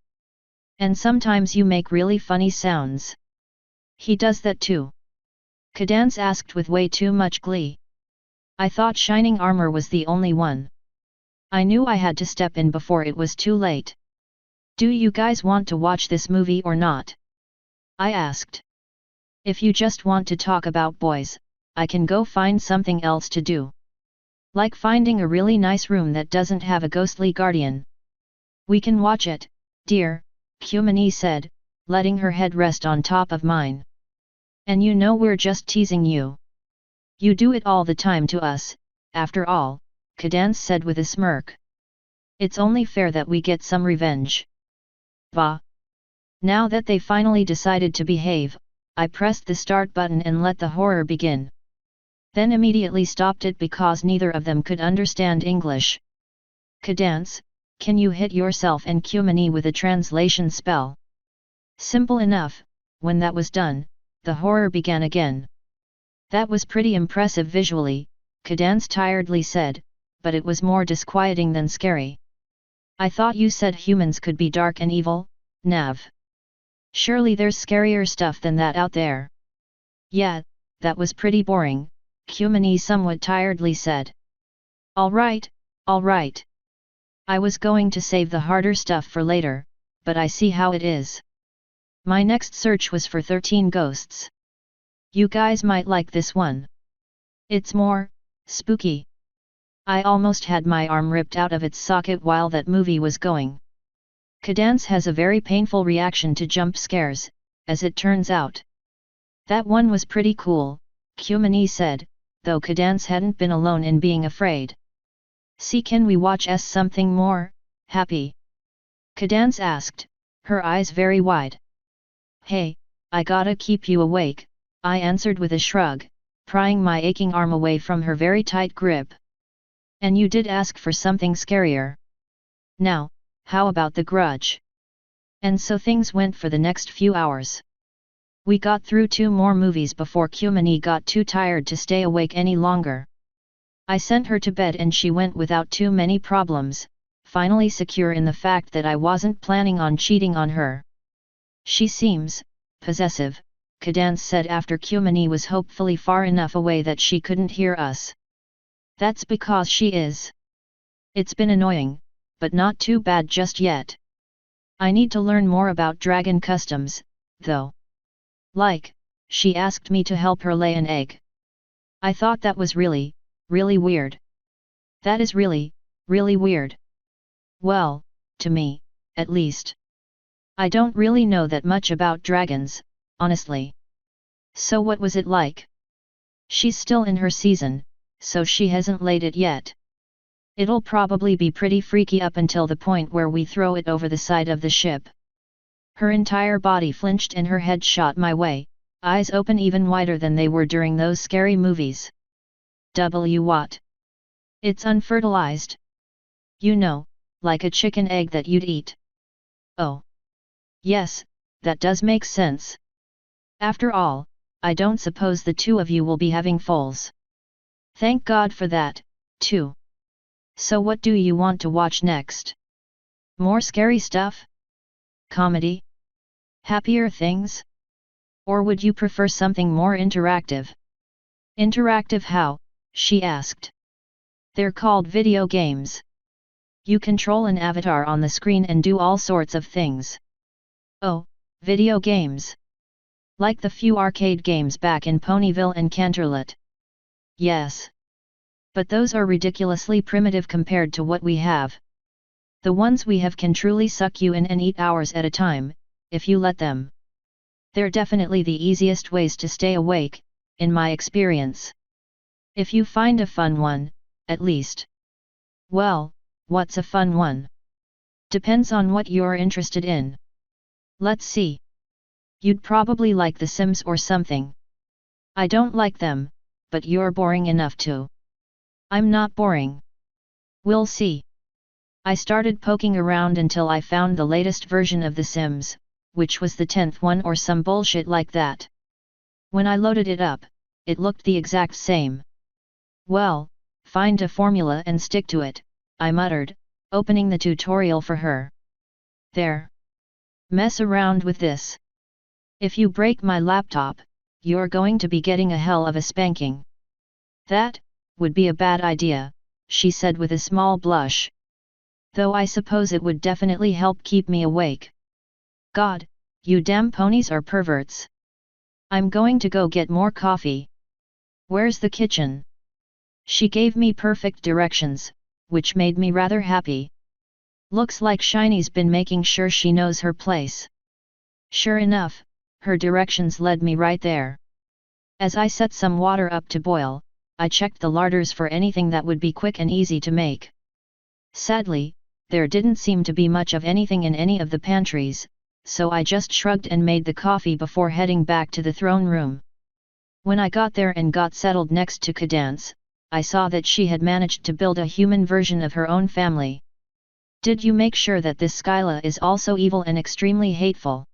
And sometimes you make really funny sounds. He does that too? Cadance asked with way too much glee. I thought shining armor was the only one. I knew I had to step in before it was too late. Do you guys want to watch this movie or not? I asked. If you just want to talk about boys, I can go find something else to do. Like finding a really nice room that doesn't have a ghostly guardian. We can watch it, dear, Kyumani said, letting her head rest on top of mine. And you know we're just teasing you. You do it all the time to us, after all, Cadance said with a smirk. It's only fair that we get some revenge. Bah! Now that they finally decided to behave, I pressed the start button and let the horror begin. Then immediately stopped it because neither of them could understand English. Cadance, can you hit yourself and Kyumani with a translation spell? Simple enough. When that was done, the horror began again. That was pretty impressive visually, Cadance tiredly said, but it was more disquieting than scary. I thought you said humans could be dark and evil, Nav. Surely there's scarier stuff than that out there. Yeah, that was pretty boring, Kyumani somewhat tiredly said. Alright. I was going to save the harder stuff for later, but I see how it is. My next search was for 13 ghosts. You guys might like this one. It's more spooky. I almost had my arm ripped out of its socket while that movie was going. Cadance has a very painful reaction to jump scares, as it turns out. That one was pretty cool, Kyumani said, though Cadance hadn't been alone in being afraid. See, can we watch something more happy? Cadance asked, her eyes very wide. Hey, I gotta keep you awake, I answered with a shrug, prying my aching arm away from her very tight grip. And you did ask for something scarier. Now, how about The Grudge? And so things went for the next few hours. We got through 2 more movies before Kyumani got too tired to stay awake any longer. I sent her to bed and she went without too many problems, finally secure in the fact that I wasn't planning on cheating on her. She seems possessive, Cadance said after Kyumani was hopefully far enough away that she couldn't hear us. That's because she is. It's been annoying, but not too bad just yet. I need to learn more about dragon customs, though. Like, she asked me to help her lay an egg. I thought that was really weird. That is really weird. Well, to me, at least. I don't really know that much about dragons, honestly. So what was it like? She's still in her season, so she hasn't laid it yet. It'll probably be pretty freaky up until the point where we throw it over the side of the ship. Her entire body flinched and her head shot my way, eyes open even wider than they were during those scary movies. What? It's unfertilized. You know, like a chicken egg that you'd eat. Oh. Yes, that does make sense. After all, I don't suppose the 2 of you will be having foals. Thank God for that, too. So what do you want to watch next? More scary stuff? Comedy? Happier things? Or would you prefer something more interactive? Interactive how? She asked. They're called video games. You control an avatar on the screen and do all sorts of things. Oh, video games. Like the few arcade games back in Ponyville and Canterlot. Yes. But those are ridiculously primitive compared to what we have. The ones we have can truly suck you in and eat hours at a time, if you let them. They're definitely the easiest ways to stay awake, in my experience. If you find a fun one, at least. Well, what's a fun one? Depends on what you're interested in. Let's see. You'd probably like The Sims or something. I don't like them, but you're boring enough to. I'm not boring. We'll see. I started poking around until I found the latest version of The Sims, which was the 10th one or some bullshit like that. When I loaded it up, it looked the exact same. Well, find a formula and stick to it, I muttered, opening the tutorial for her. There. Mess around with this. If you break my laptop, you're going to be getting a hell of a spanking. That would be a bad idea, she said with a small blush. Though I suppose it would definitely help keep me awake. God, you damn ponies are perverts. I'm going to go get more coffee. Where's the kitchen? She gave me perfect directions, which made me rather happy. Looks like Shiny's been making sure she knows her place. Sure enough, her directions led me right there. As I set some water up to boil, I checked the larders for anything that would be quick and easy to make. Sadly, there didn't seem to be much of anything in any of the pantries, so I just shrugged and made the coffee before heading back to the throne room. When I got there and got settled next to Cadance, I saw that she had managed to build a human version of her own family. Did you make sure that this Skyla is also evil and extremely hateful?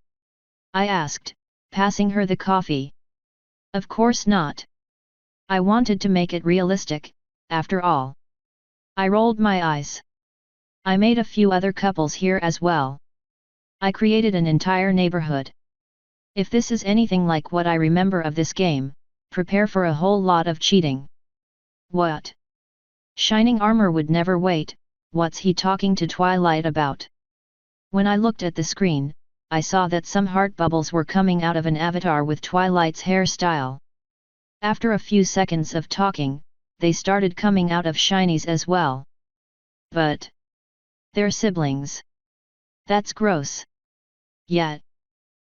I asked, passing her the coffee. Of course not. I wanted to make it realistic, after all. I rolled my eyes. I made a few other couples here as well. I created an entire neighborhood. If this is anything like what I remember of this game, prepare for a whole lot of cheating. What? Shining Armor would never wait, what's he talking to Twilight about? When I looked at the screen, I saw that some heart bubbles were coming out of an avatar with Twilight's hairstyle. After a few seconds of talking, they started coming out of Shiny's as well. But they're siblings. That's gross. Yet.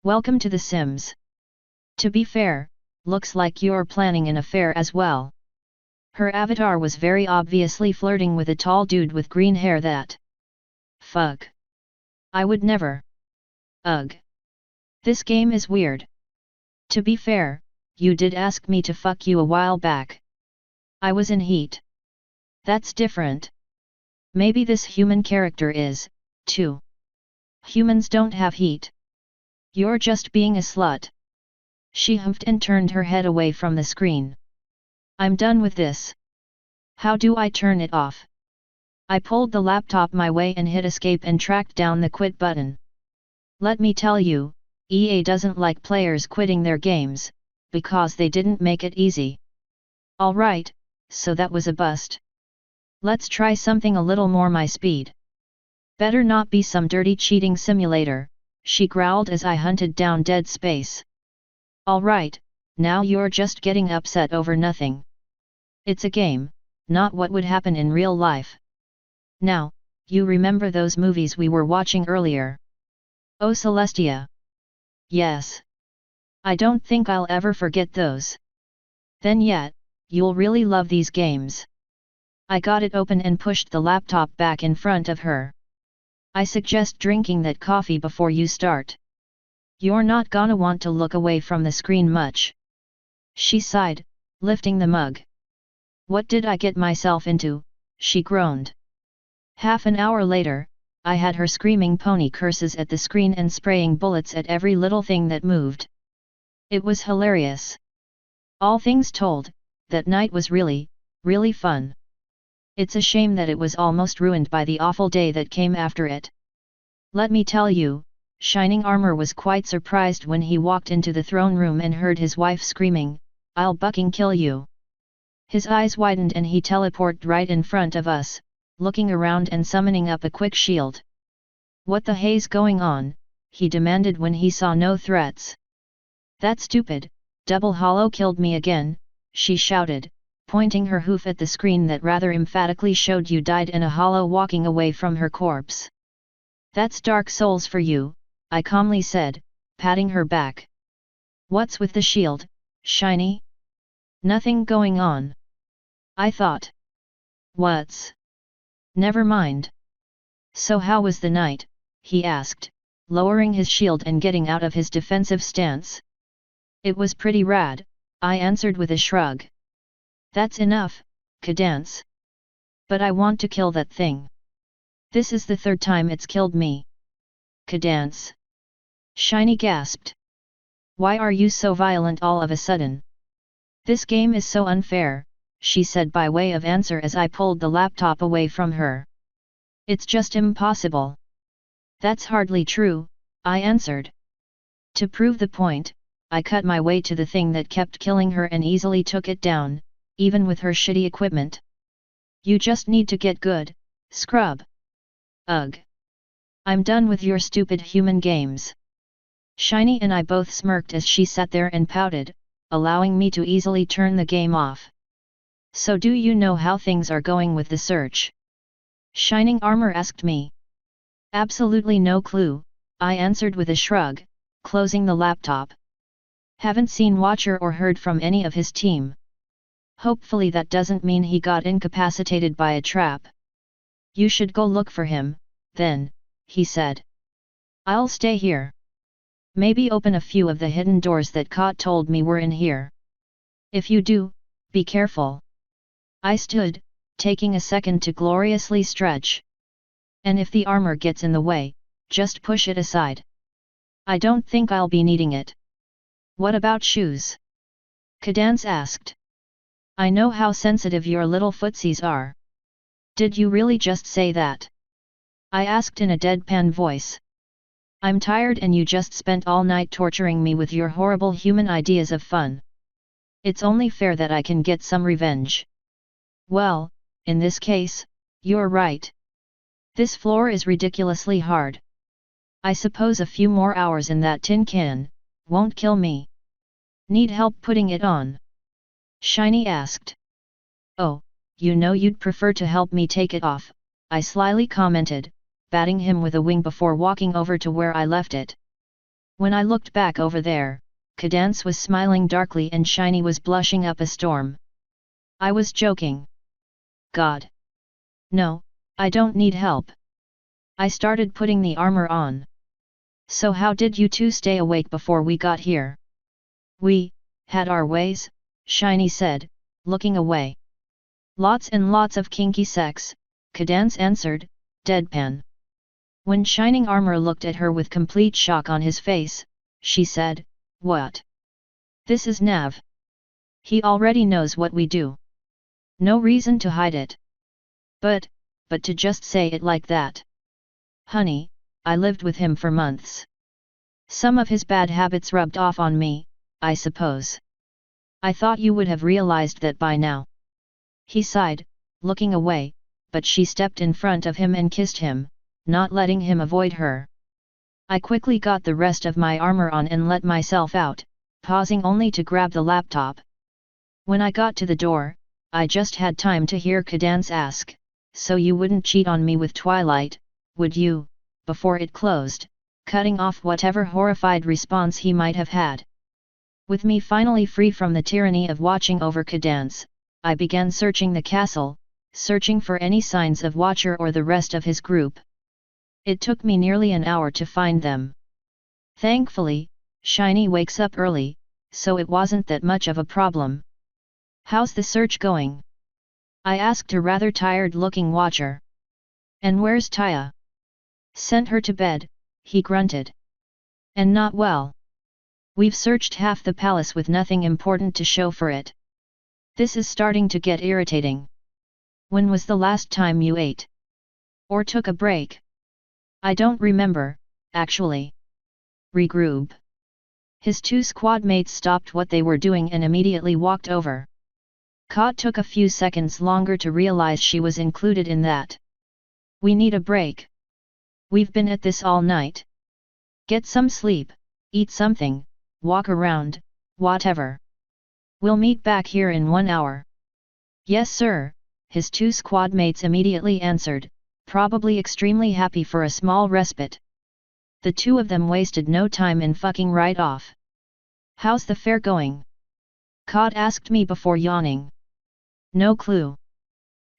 Welcome to The Sims. To be fair, looks like you're planning an affair as well. Her avatar was very obviously flirting with a tall dude with green hair that. Fuck. I would never. Ugh. This game is weird. To be fair, you did ask me to fuck you a while back. I was in heat. That's different. Maybe this human character is, too. Humans don't have heat. You're just being a slut. She humphed and turned her head away from the screen. I'm done with this. How do I turn it off? I pulled the laptop my way and hit escape and tracked down the quit button. Let me tell you, EA doesn't like players quitting their games, because they didn't make it easy. Alright, so that was a bust. Let's try something a little more my speed. Better not be some dirty cheating simulator, she growled as I hunted down dead space. Alright, now you're just getting upset over nothing. It's a game, not what would happen in real life. Now, you remember those movies we were watching earlier? Oh Celestia. Yes. I don't think I'll ever forget those. Then yet, you'll really love these games. I got it open and pushed the laptop back in front of her. I suggest drinking that coffee before you start. You're not gonna want to look away from the screen much. She sighed, lifting the mug. What did I get myself into? She groaned. Half an hour later, I had her screaming pony curses at the screen and spraying bullets at every little thing that moved. It was hilarious. All things told, that night was really, really fun. It's a shame that it was almost ruined by the awful day that came after it. Let me tell you, Shining Armor was quite surprised when he walked into the throne room and heard his wife screaming, "I'll bucking kill you." His eyes widened and he teleported right in front of us, looking around and summoning up a quick shield. "What the hell's going on?" he demanded when he saw no threats. "That stupid, double hollow killed me again," she shouted, pointing her hoof at the screen that rather emphatically showed you died in a hollow walking away from her corpse. "That's Dark Souls for you," I calmly said, patting her back. "What's with the shield, Shiny?" "Nothing going on," I thought. "What's?" "Never mind." "So how was the night?" he asked, lowering his shield and getting out of his defensive stance. "It was pretty rad," I answered with a shrug. "That's enough, Cadance. But I want to kill that thing. This is the third time it's killed me." "Cadance?" Shiny gasped. "Why are you so violent all of a sudden?" "This game is so unfair," she said by way of answer as I pulled the laptop away from her. "It's just impossible." "That's hardly true," I answered. To prove the point, I cut my way to the thing that kept killing her and easily took it down, even with her shitty equipment. "You just need to get good, scrub." "Ugh. I'm done with your stupid human games." Shiny and I both smirked as she sat there and pouted, allowing me to easily turn the game off. "So do you know how things are going with the search?" Shining Armor asked me. "Absolutely no clue," I answered with a shrug, closing the laptop. "Haven't seen Watcher or heard from any of his team. Hopefully that doesn't mean he got incapacitated by a trap." "You should go look for him, then," he said. "I'll stay here. Maybe open a few of the hidden doors that Kot told me were in here. If you do, be careful." I stood, taking a second to gloriously stretch. "And if the armor gets in the way, just push it aside. I don't think I'll be needing it." "What about shoes?" Cadance asked. "I know how sensitive your little footsies are." "Did you really just say that?" I asked in a deadpan voice. "I'm tired and you just spent all night torturing me with your horrible human ideas of fun. It's only fair that I can get some revenge." "Well, in this case, you're right. This floor is ridiculously hard. I suppose a few more hours in that tin can won't kill me." "Need help putting it on?" Shiny asked. "Oh, you know you'd prefer to help me take it off," I slyly commented, batting him with a wing before walking over to where I left it. When I looked back over there, Cadance was smiling darkly and Shiny was blushing up a storm. I was joking. "God. No, I don't need help." I started putting the armor on. "So how did you two stay awake before we got here?" "We had our ways," Shiny said, looking away. "Lots and lots of kinky sex," Cadance answered, deadpan. When Shining Armor looked at her with complete shock on his face, she said, "What? This is Nav. He already knows what we do. No reason to hide it. But to just say it like that. Honey, I lived with him for months. Some of his bad habits rubbed off on me, I suppose. I thought you would have realized that by now." He sighed, looking away, but she stepped in front of him and kissed him, not letting him avoid her. I quickly got the rest of my armor on and let myself out, pausing only to grab the laptop. When I got to the door, I just had time to hear Cadance ask, "So you wouldn't cheat on me with Twilight, would you?" before it closed, cutting off whatever horrified response he might have had. With me finally free from the tyranny of watching over Cadance, I began searching the castle, searching for any signs of Watcher or the rest of his group. It took me nearly an hour to find them. Thankfully, Shiny wakes up early, so it wasn't that much of a problem. "How's the search going?" I asked a rather tired-looking Watcher. "And where's Taya?" "Sent her to bed," he grunted. "And not well. We've searched half the palace with nothing important to show for it. This is starting to get irritating. When was the last time you ate? Or took a break?" "I don't remember, actually." "Regroup." His two squad mates stopped what they were doing and immediately walked over. Ka took a few seconds longer to realize she was included in that. We need a break. We've been at this all night. Get some sleep, eat something, walk around, whatever. We'll meet back here in 1 hour. Yes sir, his 2 squad mates immediately answered, probably extremely happy for a small respite. The 2 of them wasted no time in fucking right off. How's the fair going? Cod asked me before yawning. No clue.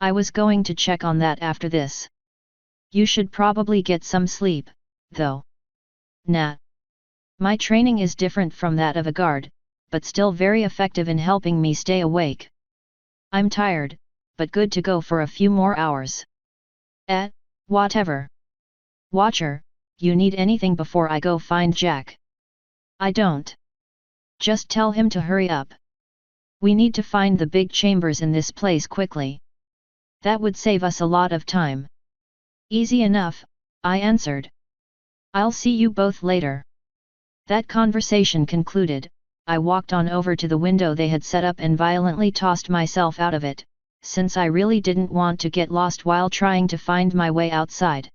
I was going to check on that after this. You should probably get some sleep, though. Nah. My training is different from that of a guard, but still very effective in helping me stay awake. I'm tired, but good to go for a few more hours. Whatever. Watcher, you need anything before I go find Jack? I don't. Just tell him to hurry up. We need to find the big chambers in this place quickly. That would save us a lot of time. Easy enough, I answered. I'll see you both later. That conversation concluded, I walked on over to the window they had set up and violently tossed myself out of it, since I really didn't want to get lost while trying to find my way outside.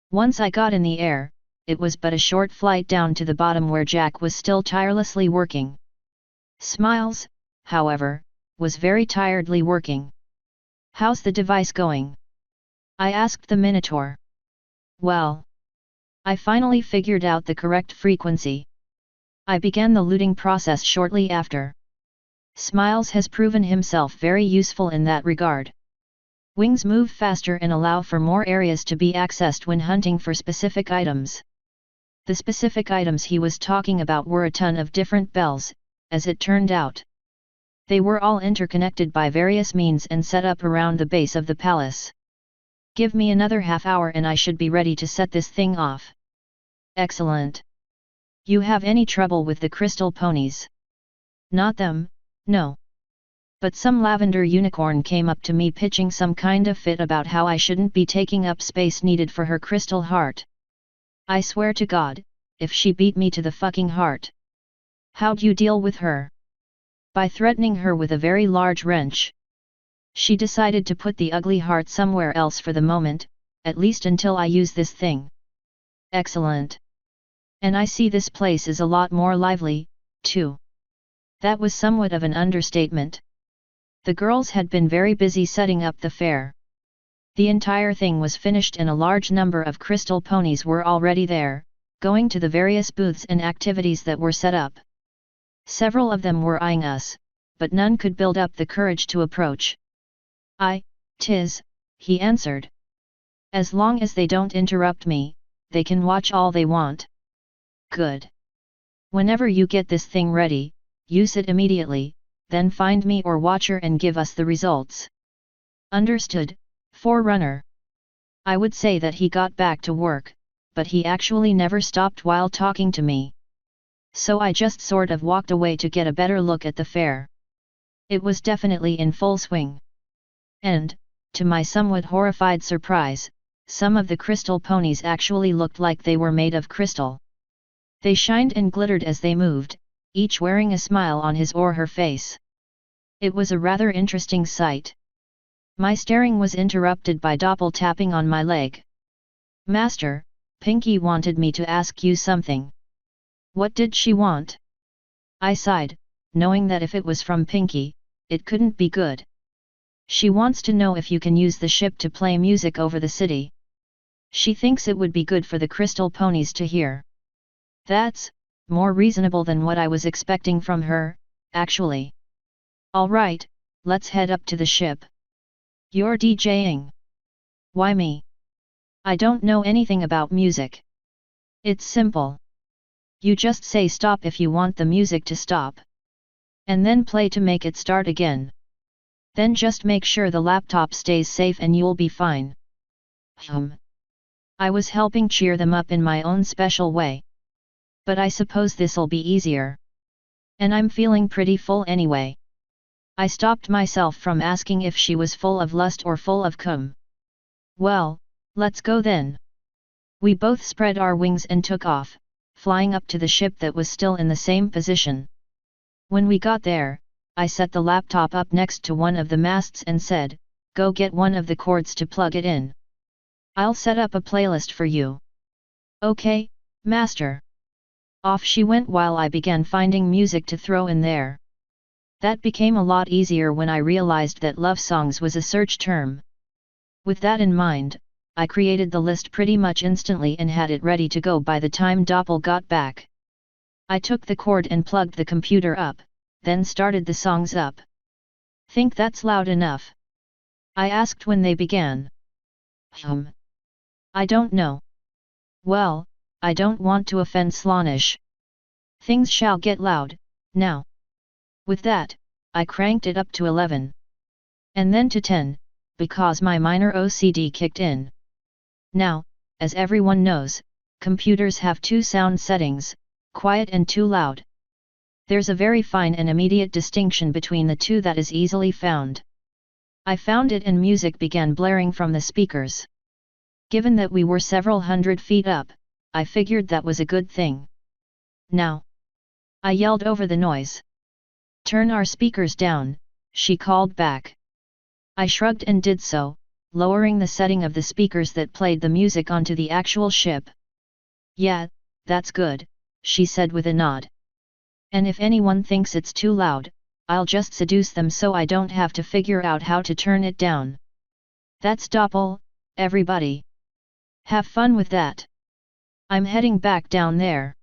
Once I got in the air, it was but a short flight down to the bottom where Jack was still tirelessly working. Smiles, however, was very tiredly working. How's the device going? I asked the Minotaur. Well, I finally figured out the correct frequency. I began the looting process shortly after. Smiles has proven himself very useful in that regard. Wings move faster and allow for more areas to be accessed when hunting for specific items. The specific items he was talking about were a ton of different bells, as it turned out. They were all interconnected by various means and set up around the base of the palace. Give me another half hour and I should be ready to set this thing off. Excellent. You have any trouble with the crystal ponies? Not them, no. But some lavender unicorn came up to me pitching some kind of fit about how I shouldn't be taking up space needed for her crystal heart. I swear to God, if she beat me to the fucking heart. How'd you deal with her? By threatening her with a very large wrench. She decided to put the ugly heart somewhere else for the moment, at least until I use this thing. Excellent. And I see this place is a lot more lively, too. That was somewhat of an understatement. The girls had been very busy setting up the fair. The entire thing was finished and a large number of crystal ponies were already there, going to the various booths and activities that were set up. Several of them were eyeing us, but none could build up the courage to approach. "'Tis," he answered. "As long as they don't interrupt me, they can watch all they want." "Good. Whenever you get this thing ready, use it immediately, then find me or Watcher and give us the results." "Understood, Forerunner." I would say that he got back to work, but he actually never stopped while talking to me. So I just sort of walked away to get a better look at the fair. It was definitely in full swing. And, to my somewhat horrified surprise, some of the crystal ponies actually looked like they were made of crystal. They shined and glittered as they moved, each wearing a smile on his or her face. It was a rather interesting sight. My staring was interrupted by Doppel tapping on my leg. "Master, Pinky wanted me to ask you something." "What did she want?" I sighed, knowing that if it was from Pinky, it couldn't be good. "She wants to know if you can use the ship to play music over the city. She thinks it would be good for the crystal ponies to hear." That's more reasonable than what I was expecting from her, actually. "All right, let's head up to the ship." "You're DJing?" "Why me? I don't know anything about music." "It's simple. You just say stop if you want the music to stop. And then play to make it start again. Then just make sure the laptop stays safe and you'll be fine." I was helping cheer them up in my own special way. But I suppose this'll be easier. And I'm feeling pretty full anyway. I stopped myself from asking if she was full of lust or full of cum. "Well, let's go then." We both spread our wings and took off, flying up to the ship that was still in the same position. When we got there, I set the laptop up next to one of the masts and said, "Go get one of the cords to plug it in. I'll set up a playlist for you." "Okay, master." Off she went while I began finding music to throw in there. That became a lot easier when I realized that love songs was a search term. With that in mind, I created the list pretty much instantly and had it ready to go by the time Doppel got back. I took the cord and plugged the computer up, then started the songs up. "Think that's loud enough?" I asked when they began. I don't know." "Well, I don't want to offend Slaanesh. Things shall get loud, now." With that, I cranked it up to 11. And then to 10, because my minor OCD kicked in. Now, as everyone knows, computers have two sound settings, quiet and too loud. There's a very fine and immediate distinction between the two that is easily found. I found it and music began blaring from the speakers. Given that we were several hundred feet up, I figured that was a good thing. "Now!" I yelled over the noise. "Turn our speakers down," she called back. I shrugged and did so, lowering the setting of the speakers that played the music onto the actual ship. "Yeah, that's good," she said with a nod. "And if anyone thinks it's too loud, I'll just seduce them so I don't have to figure out how to turn it down. That's Doppel, everybody. Have fun with that. I'm heading back down there.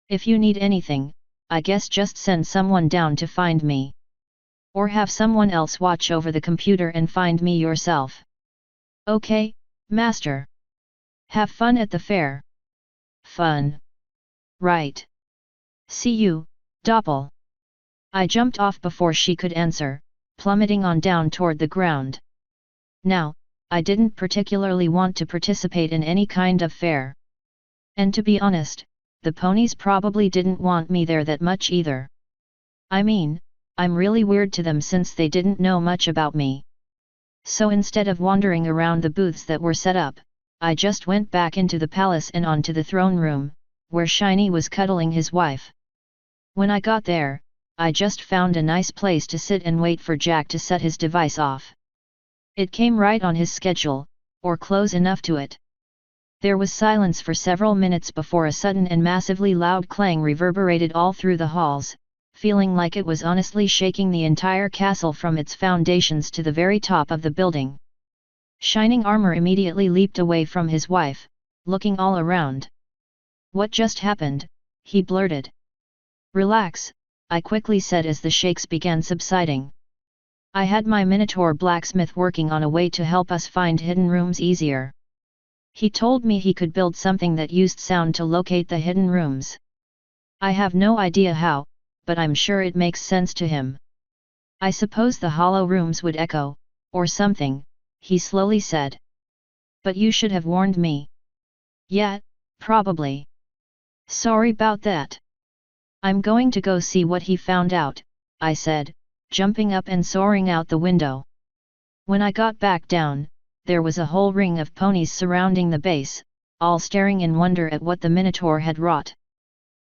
If you need anything, I guess just send someone down to find me. Or have someone else watch over the computer and find me yourself." "Okay, master. Have fun at the fair." "Fun. Right. See you, Doppel." I jumped off before she could answer, plummeting on down toward the ground. Now, I didn't particularly want to participate in any kind of fair. And to be honest, the ponies probably didn't want me there that much either. I mean, I'm really weird to them since they didn't know much about me. So instead of wandering around the booths that were set up, I just went back into the palace and onto the throne room, where Shiny was cuddling his wife. When I got there, I just found a nice place to sit and wait for Jack to set his device off. It came right on his schedule, or close enough to it. There was silence for several minutes before a sudden and massively loud clang reverberated all through the halls, feeling like it was honestly shaking the entire castle from its foundations to the very top of the building. Shining Armor immediately leaped away from his wife, looking all around. "What just happened?" he blurted. "Relax," I quickly said as the shakes began subsiding. I had my Minotaur blacksmith working on a way to help us find hidden rooms easier. He told me he could build something that used sound to locate the hidden rooms. I have no idea how, but I'm sure it makes sense to him. "I suppose the hollow rooms would echo, or something," he slowly said. "But you should have warned me." "Yeah, probably. Sorry about that. I'm going to go see what he found out," I said, jumping up and soaring out the window. When I got back down, there was a whole ring of ponies surrounding the base, all staring in wonder at what the Minotaur had wrought.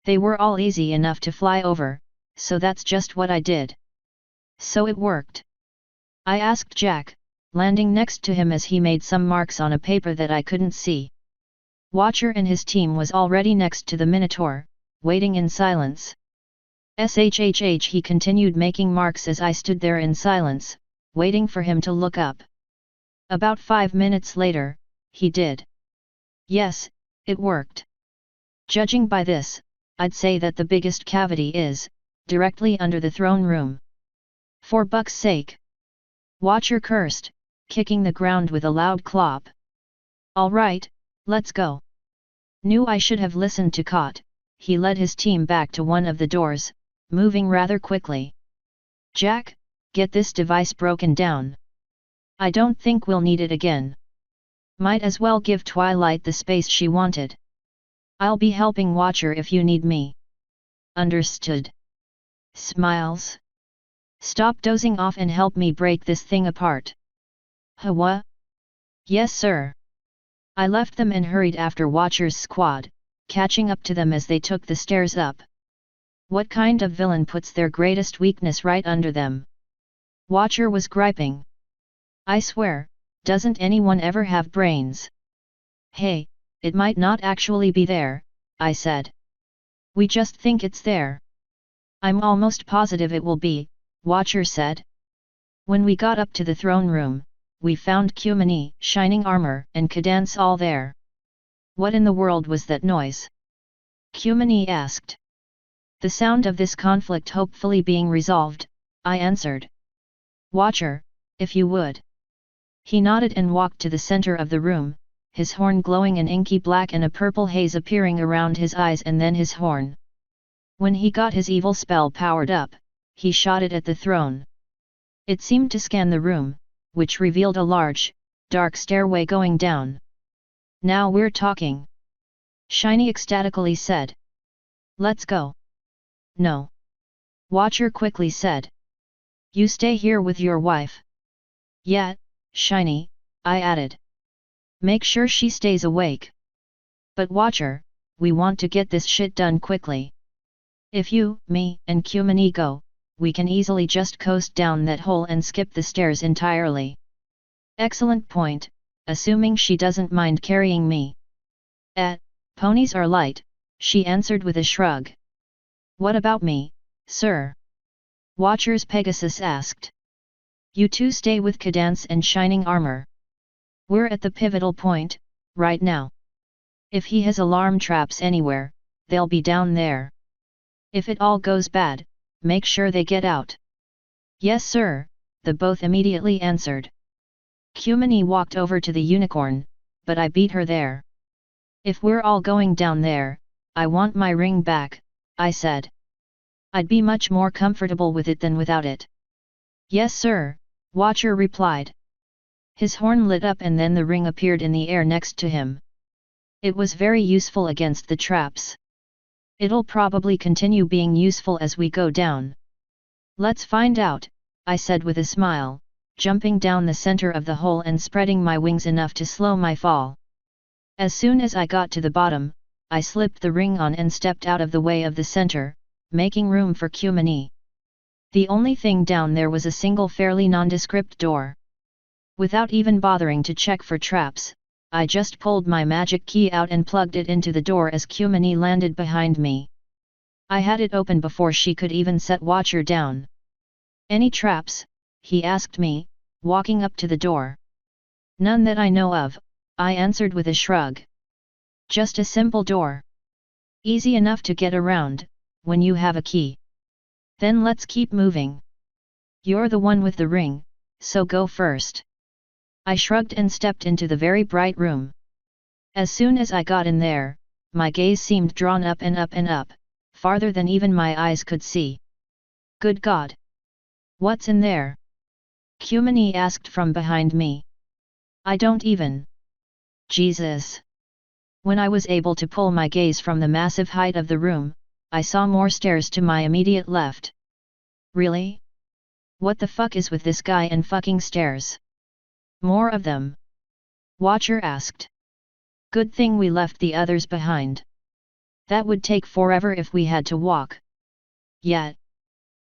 They were all easy enough to fly over, so that's just what I did. "So it worked?" I asked Jack, landing next to him as he made some marks on a paper that I couldn't see. Watcher and his team was already next to the Minotaur, waiting in silence. "Shhh," he continued making marks as I stood there in silence, waiting for him to look up. About 5 minutes later, he did. "Yes, it worked. Judging by this, I'd say that the biggest cavity is directly under the throne room. For buck's sake." Watcher cursed, kicking the ground with a loud clop. "All right, let's go." Knew I should have listened to Kot. He led his team back to one of the doors, moving rather quickly. "Jack, get this device broken down. I don't think we'll need it again. Might as well give Twilight the space she wanted. I'll be helping Watcher if you need me." "Understood." Smiles. "Stop dozing off and help me break this thing apart." "What?" "Yes sir." I left them and hurried after Watcher's squad, catching up to them as they took the stairs up. What kind of villain puts their greatest weakness right under them? Watcher was griping. I swear, doesn't anyone ever have brains? Hey, it might not actually be there, I said. We just think it's there. I'm almost positive it will be, Watcher said. When we got up to the throne room, we found Kumini, Shining Armor, and Cadance all there. What in the world was that noise? Kumini asked. The sound of this conflict hopefully being resolved, I answered. Watcher, if you would. He nodded and walked to the center of the room, his horn glowing in inky black and a purple haze appearing around his eyes and then his horn. When he got his evil spell powered up, he shot it at the throne. It seemed to scan the room, which revealed a large, dark stairway going down. Now we're talking. Shiny ecstatically said. Let's go. No. Watcher quickly said. You stay here with your wife. Yeah, Shiny, I added. Make sure she stays awake. But Watcher, we want to get this shit done quickly. If you, me, and Kumini go, we can easily just coast down that hole and skip the stairs entirely. Excellent point, assuming she doesn't mind carrying me. Ponies are light, she answered with a shrug. What about me, sir? Watcher's Pegasus asked. You two stay with Cadance and Shining Armor. We're at the pivotal point, right now. If he has alarm traps anywhere, they'll be down there. If it all goes bad, make sure they get out. Yes sir, the both immediately answered. Kumini walked over to the unicorn, but I beat her there. If we're all going down there, I want my ring back, I said. I'd be much more comfortable with it than without it. Yes sir, Watcher replied. His horn lit up and then the ring appeared in the air next to him. It was very useful against the traps. It'll probably continue being useful as we go down. Let's find out, I said with a smile, jumping down the center of the hole and spreading my wings enough to slow my fall. As soon as I got to the bottom, I slipped the ring on and stepped out of the way of the center, making room for Kumini. The only thing down there was a single fairly nondescript door. Without even bothering to check for traps, I just pulled my magic key out and plugged it into the door as Kumini landed behind me. I had it open before she could even set Watcher down. Any traps? He asked me, walking up to the door. None that I know of, I answered with a shrug. Just a simple door. Easy enough to get around, when you have a key. Then let's keep moving. You're the one with the ring, so go first. I shrugged and stepped into the very bright room. As soon as I got in there, my gaze seemed drawn up and up and up, farther than even my eyes could see. Good God! What's in there? Kumini asked from behind me. I don't even. Jesus! When I was able to pull my gaze from the massive height of the room, I saw more stairs to my immediate left. Really? What the fuck is with this guy and fucking stairs? More of them? Watcher asked. Good thing we left the others behind. That would take forever if we had to walk. Yet.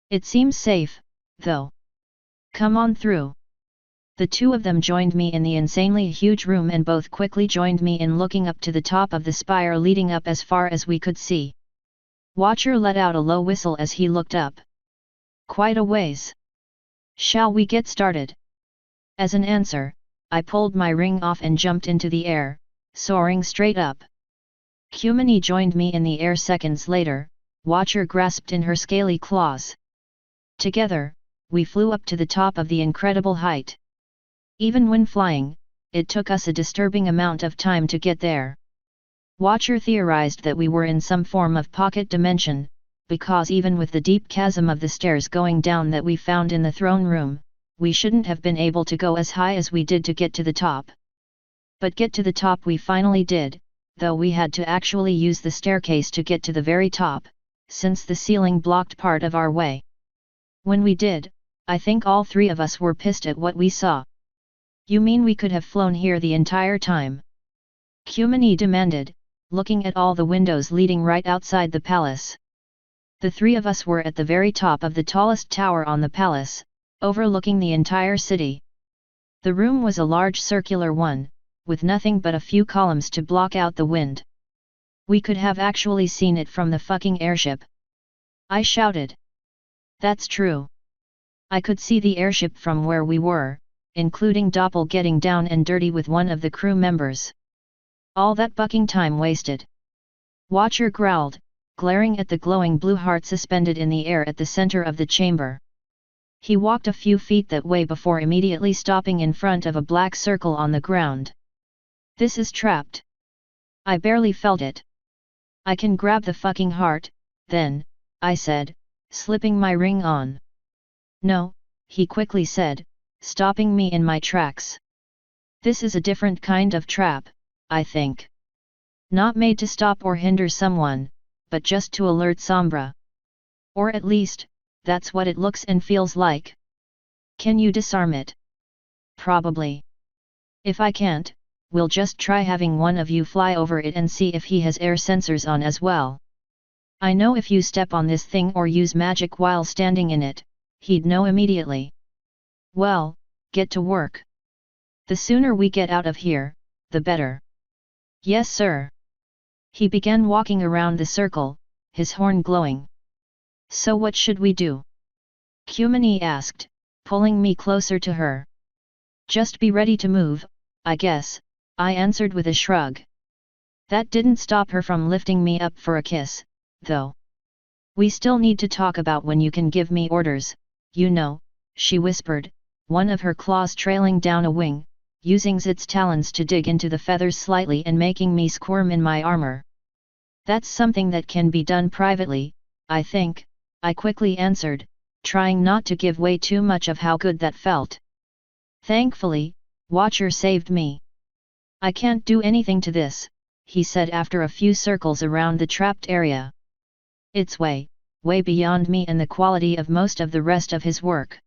It seems safe, though. Come on through. The two of them joined me in the insanely huge room and both quickly joined me in looking up to the top of the spire leading up as far as we could see. Watcher let out a low whistle as he looked up. Quite a ways. Shall we get started? As an answer, I pulled my ring off and jumped into the air, soaring straight up. Kumini joined me in the air seconds later, Watcher grasped in her scaly claws. Together, we flew up to the top of the incredible height. Even when flying, it took us a disturbing amount of time to get there. Watcher theorized that we were in some form of pocket dimension, because even with the deep chasm of the stairs going down that we found in the throne room, we shouldn't have been able to go as high as we did to get to the top. But get to the top we finally did, though we had to actually use the staircase to get to the very top, since the ceiling blocked part of our way. When we did, I think all three of us were pissed at what we saw. You mean we could have flown here the entire time? Kumini demanded, looking at all the windows leading right outside the palace. The three of us were at the very top of the tallest tower on the palace, overlooking the entire city. The room was a large circular one, with nothing but a few columns to block out the wind. We could have actually seen it from the fucking airship. I shouted. That's true. I could see the airship from where we were, including Doppel getting down and dirty with one of the crew members. All that bucking time wasted. Watcher growled, glaring at the glowing blue heart suspended in the air at the center of the chamber. He walked a few feet that way before immediately stopping in front of a black circle on the ground. This is trapped. I barely felt it. I can grab the fucking heart, then, I said, slipping my ring on. No, he quickly said, stopping me in my tracks. This is a different kind of trap, I think. Not made to stop or hinder someone, but just to alert Sombra. Or at least, that's what it looks and feels like. Can you disarm it? Probably. If I can't, we'll just try having one of you fly over it and see if he has air sensors on as well. I know if you step on this thing or use magic while standing in it, he'd know immediately. Well, get to work. The sooner we get out of here, the better. Yes, sir. He began walking around the circle, his horn glowing. So what should we do? Kumini asked, pulling me closer to her. Just be ready to move, I guess, I answered with a shrug. That didn't stop her from lifting me up for a kiss, though. We still need to talk about when you can give me orders, you know, she whispered, one of her claws trailing down a wing, using its talons to dig into the feathers slightly and making me squirm in my armor. That's something that can be done privately, I think, I quickly answered, trying not to give way too much of how good that felt. Thankfully, Watcher saved me. I can't do anything to this, he said after a few circles around the trapped area. It's way beyond me and the quality of most of the rest of his work.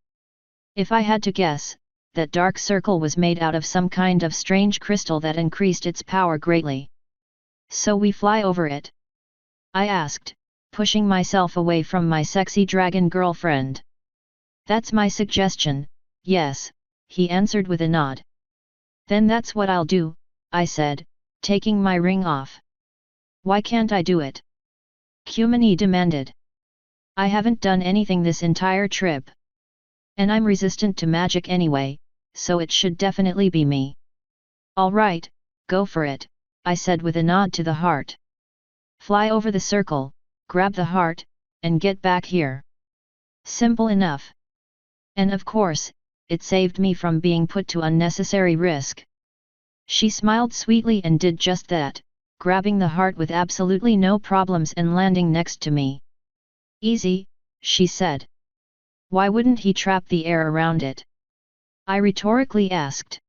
If I had to guess, that dark circle was made out of some kind of strange crystal that increased its power greatly. So we fly over it? I asked, pushing myself away from my sexy dragon girlfriend. That's my suggestion, yes, he answered with a nod. Then that's what I'll do, I said, taking my ring off. Why can't I do it? Kumini demanded. I haven't done anything this entire trip. And I'm resistant to magic anyway, so it should definitely be me. All right, go for it, I said with a nod to the heart. Fly over the circle, grab the heart, and get back here. Simple enough. And of course, it saved me from being put to unnecessary risk. She smiled sweetly and did just that, grabbing the heart with absolutely no problems and landing next to me. Easy, she said. Why wouldn't he trap the air around it? I rhetorically asked.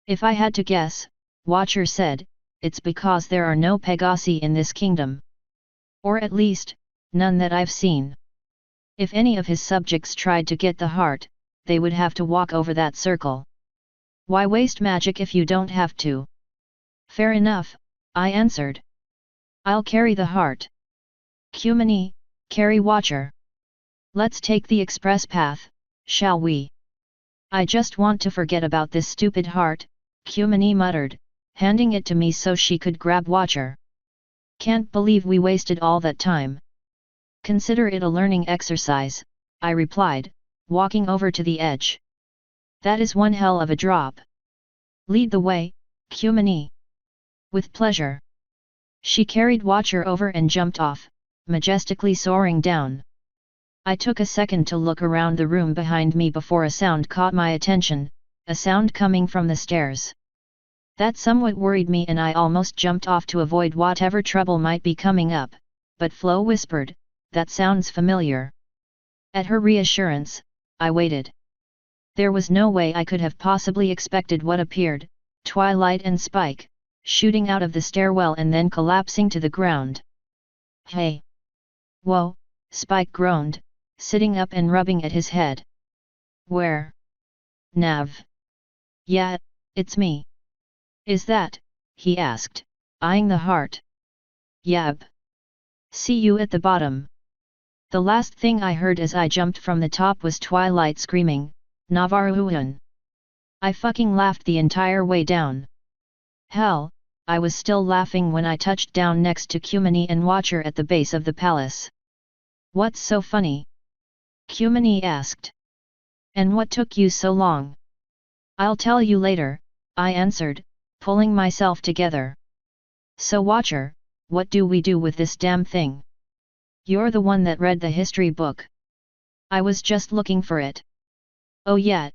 If I had to guess, Watcher said, it's because there are no Pegasi in this kingdom. Or at least, none that I've seen. If any of his subjects tried to get the heart, they would have to walk over that circle. Why waste magic if you don't have to? Fair enough, I answered. I'll carry the heart. Kumini, carry Watcher. Let's take the express path, shall we? I just want to forget about this stupid heart, Kumini muttered, handing it to me so she could grab Watcher. Can't believe we wasted all that time. Consider it a learning exercise, I replied, walking over to the edge. That is one hell of a drop. Lead the way, Kumini. With pleasure. She carried Watcher over and jumped off, majestically soaring down. I took a second to look around the room behind me before a sound caught my attention, a sound coming from the stairs. That somewhat worried me and I almost jumped off to avoid whatever trouble might be coming up, but Flo whispered, that sounds familiar. At her reassurance, I waited. There was no way I could have possibly expected what appeared, Twilight and Spike, shooting out of the stairwell and then collapsing to the ground. Hey! Whoa, Spike groaned, sitting up and rubbing at his head. Where? Nav. Yeah, it's me. Is that? He asked, eyeing the heart. Yab. See you at the bottom. The last thing I heard as I jumped from the top was Twilight screaming, "Navarruan!" I fucking laughed the entire way down. Hell, I was still laughing when I touched down next to Cumini and Watcher at the base of the palace. "What's so funny?" Cumini asked. "And what took you so long?" "I'll tell you later," I answered, pulling myself together. "So Watcher, what do we do with this damn thing? You're the one that read the history book." "I was just looking for it." "Oh yeah."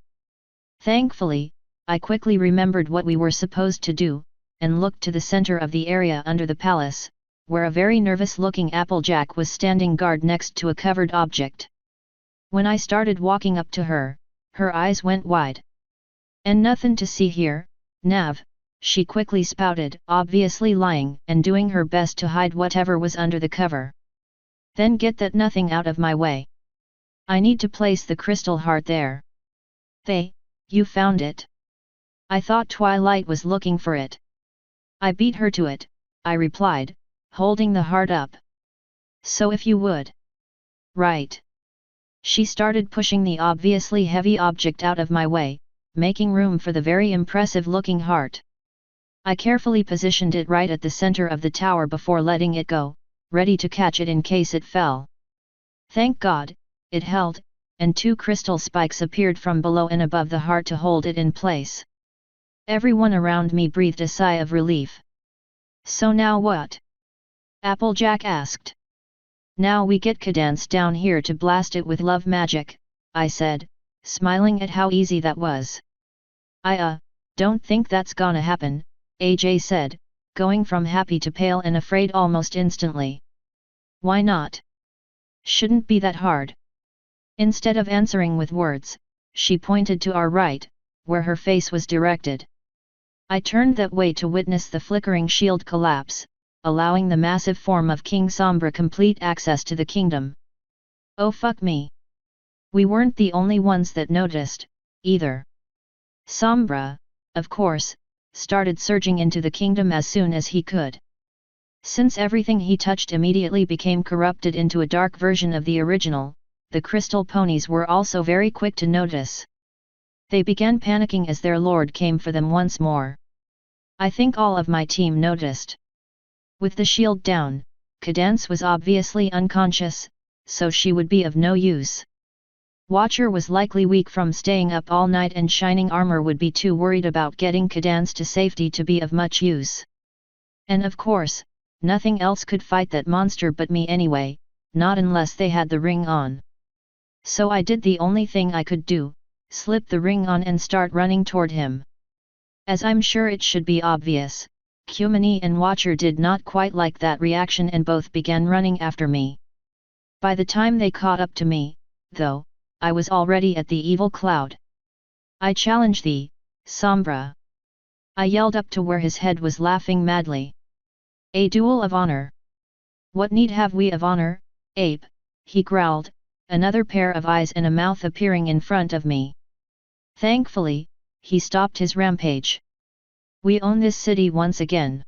Thankfully, I quickly remembered what we were supposed to do, and looked to the center of the area under the palace, where a very nervous-looking Applejack was standing guard next to a covered object. When I started walking up to her, her eyes went wide. "And nothing to see here, Nav," she quickly spouted, obviously lying and doing her best to hide whatever was under the cover. "Then get that nothing out of my way. I need to place the crystal heart there." You found it? I thought Twilight was looking for it." "I beat her to it," I replied, holding the heart up. "So if you would." "Right." She started pushing the obviously heavy object out of my way, making room for the very impressive-looking heart. I carefully positioned it right at the center of the tower before letting it go, ready to catch it in case it fell. Thank God, it held, and 2 crystal spikes appeared from below and above the heart to hold it in place. Everyone around me breathed a sigh of relief. "So now what?" Applejack asked. "Now we get Cadance down here to blast it with love magic," I said, smiling at how easy that was. "I don't think that's gonna happen," AJ said, going from happy to pale and afraid almost instantly. "Why not? Shouldn't be that hard." Instead of answering with words, she pointed to our right, where her face was directed. I turned that way to witness the flickering shield collapse, allowing the massive form of King Sombra complete access to the kingdom. Oh fuck me! We weren't the only ones that noticed, either. Sombra, of course, started surging into the kingdom as soon as he could. Since everything he touched immediately became corrupted into a dark version of the original, the crystal ponies were also very quick to notice. They began panicking as their lord came for them once more. I think all of my team noticed. With the shield down, Cadance was obviously unconscious, so she would be of no use. Watcher was likely weak from staying up all night, and Shining Armor would be too worried about getting Cadance to safety to be of much use. And of course, nothing else could fight that monster but me anyway, not unless they had the ring on. So I did the only thing I could do, slip the ring on and start running toward him. As I'm sure it should be obvious, Cumini and Watcher did not quite like that reaction and both began running after me. By the time they caught up to me, though, I was already at the evil cloud. "I challenge thee, Sombra!" I yelled up to where his head was laughing madly. "A duel of honor? What need have we of honor, ape?" he growled, another pair of eyes and a mouth appearing in front of me. Thankfully, he stopped his rampage. "We own this city once again.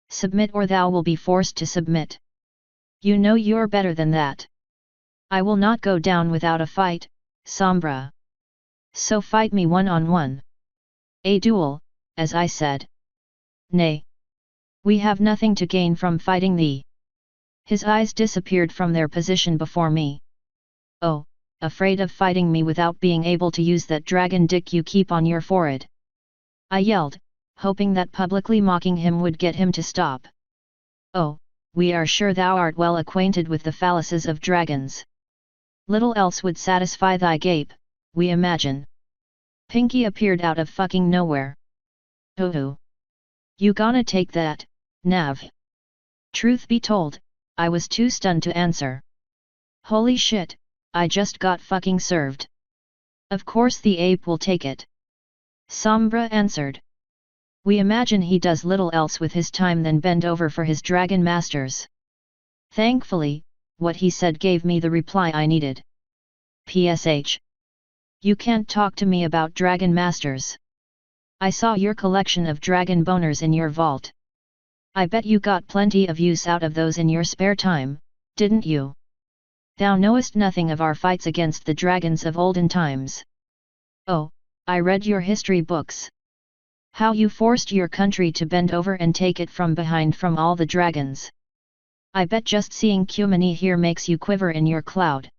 Submit or thou will be forced to submit. You know you're better than that. I will not go down without a fight, Sombra. So fight me one-on-one. A duel, as I said. Nay. We have nothing to gain from fighting thee." His eyes disappeared from their position before me. "Oh, afraid of fighting me without being able to use that dragon dick you keep on your forehead?" I yelled, hoping that publicly mocking him would get him to stop. "Oh, we are sure thou art well acquainted with the phalluses of dragons. Little else would satisfy thy gape, we imagine." Pinky appeared out of fucking nowhere. "Oh. You gonna take that, Nav?" Truth be told, I was too stunned to answer. Holy shit, I just got fucking served. "Of course the ape will take it," Sombra answered. "We imagine he does little else with his time than bend over for his dragon masters." Thankfully, what he said gave me the reply I needed. "PSH. You can't talk to me about dragon masters. I saw your collection of dragon boners in your vault. I bet you got plenty of use out of those in your spare time, didn't you?" Thou knowest nothing of our fights against the dragons of olden times. Oh, I read your history books. How you forced your country to bend over and take it from behind from all the dragons. I bet just seeing Kumani here makes you quiver in your cloud.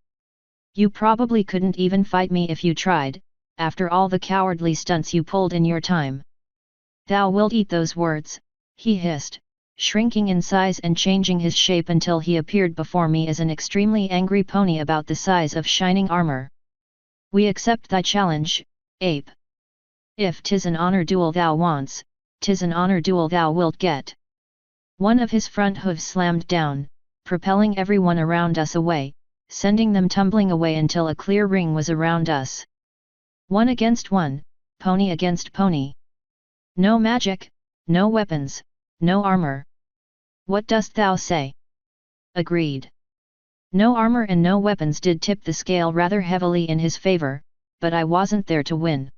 You probably couldn't even fight me if you tried, after all the cowardly stunts you pulled in your time. Thou wilt eat those words, he hissed, shrinking in size and changing his shape until he appeared before me as an extremely angry pony about the size of shining armor. We accept thy challenge, ape. If 'tis an honor duel thou wants, 'tis an honor duel thou wilt get. One of his front hooves slammed down, propelling everyone around us away, sending them tumbling away until a clear ring was around us. 1 against 1, pony against pony. No magic, no weapons, no armor. What dost thou say? Agreed. No armor and no weapons did tip the scale rather heavily in his favor, but I wasn't there to win.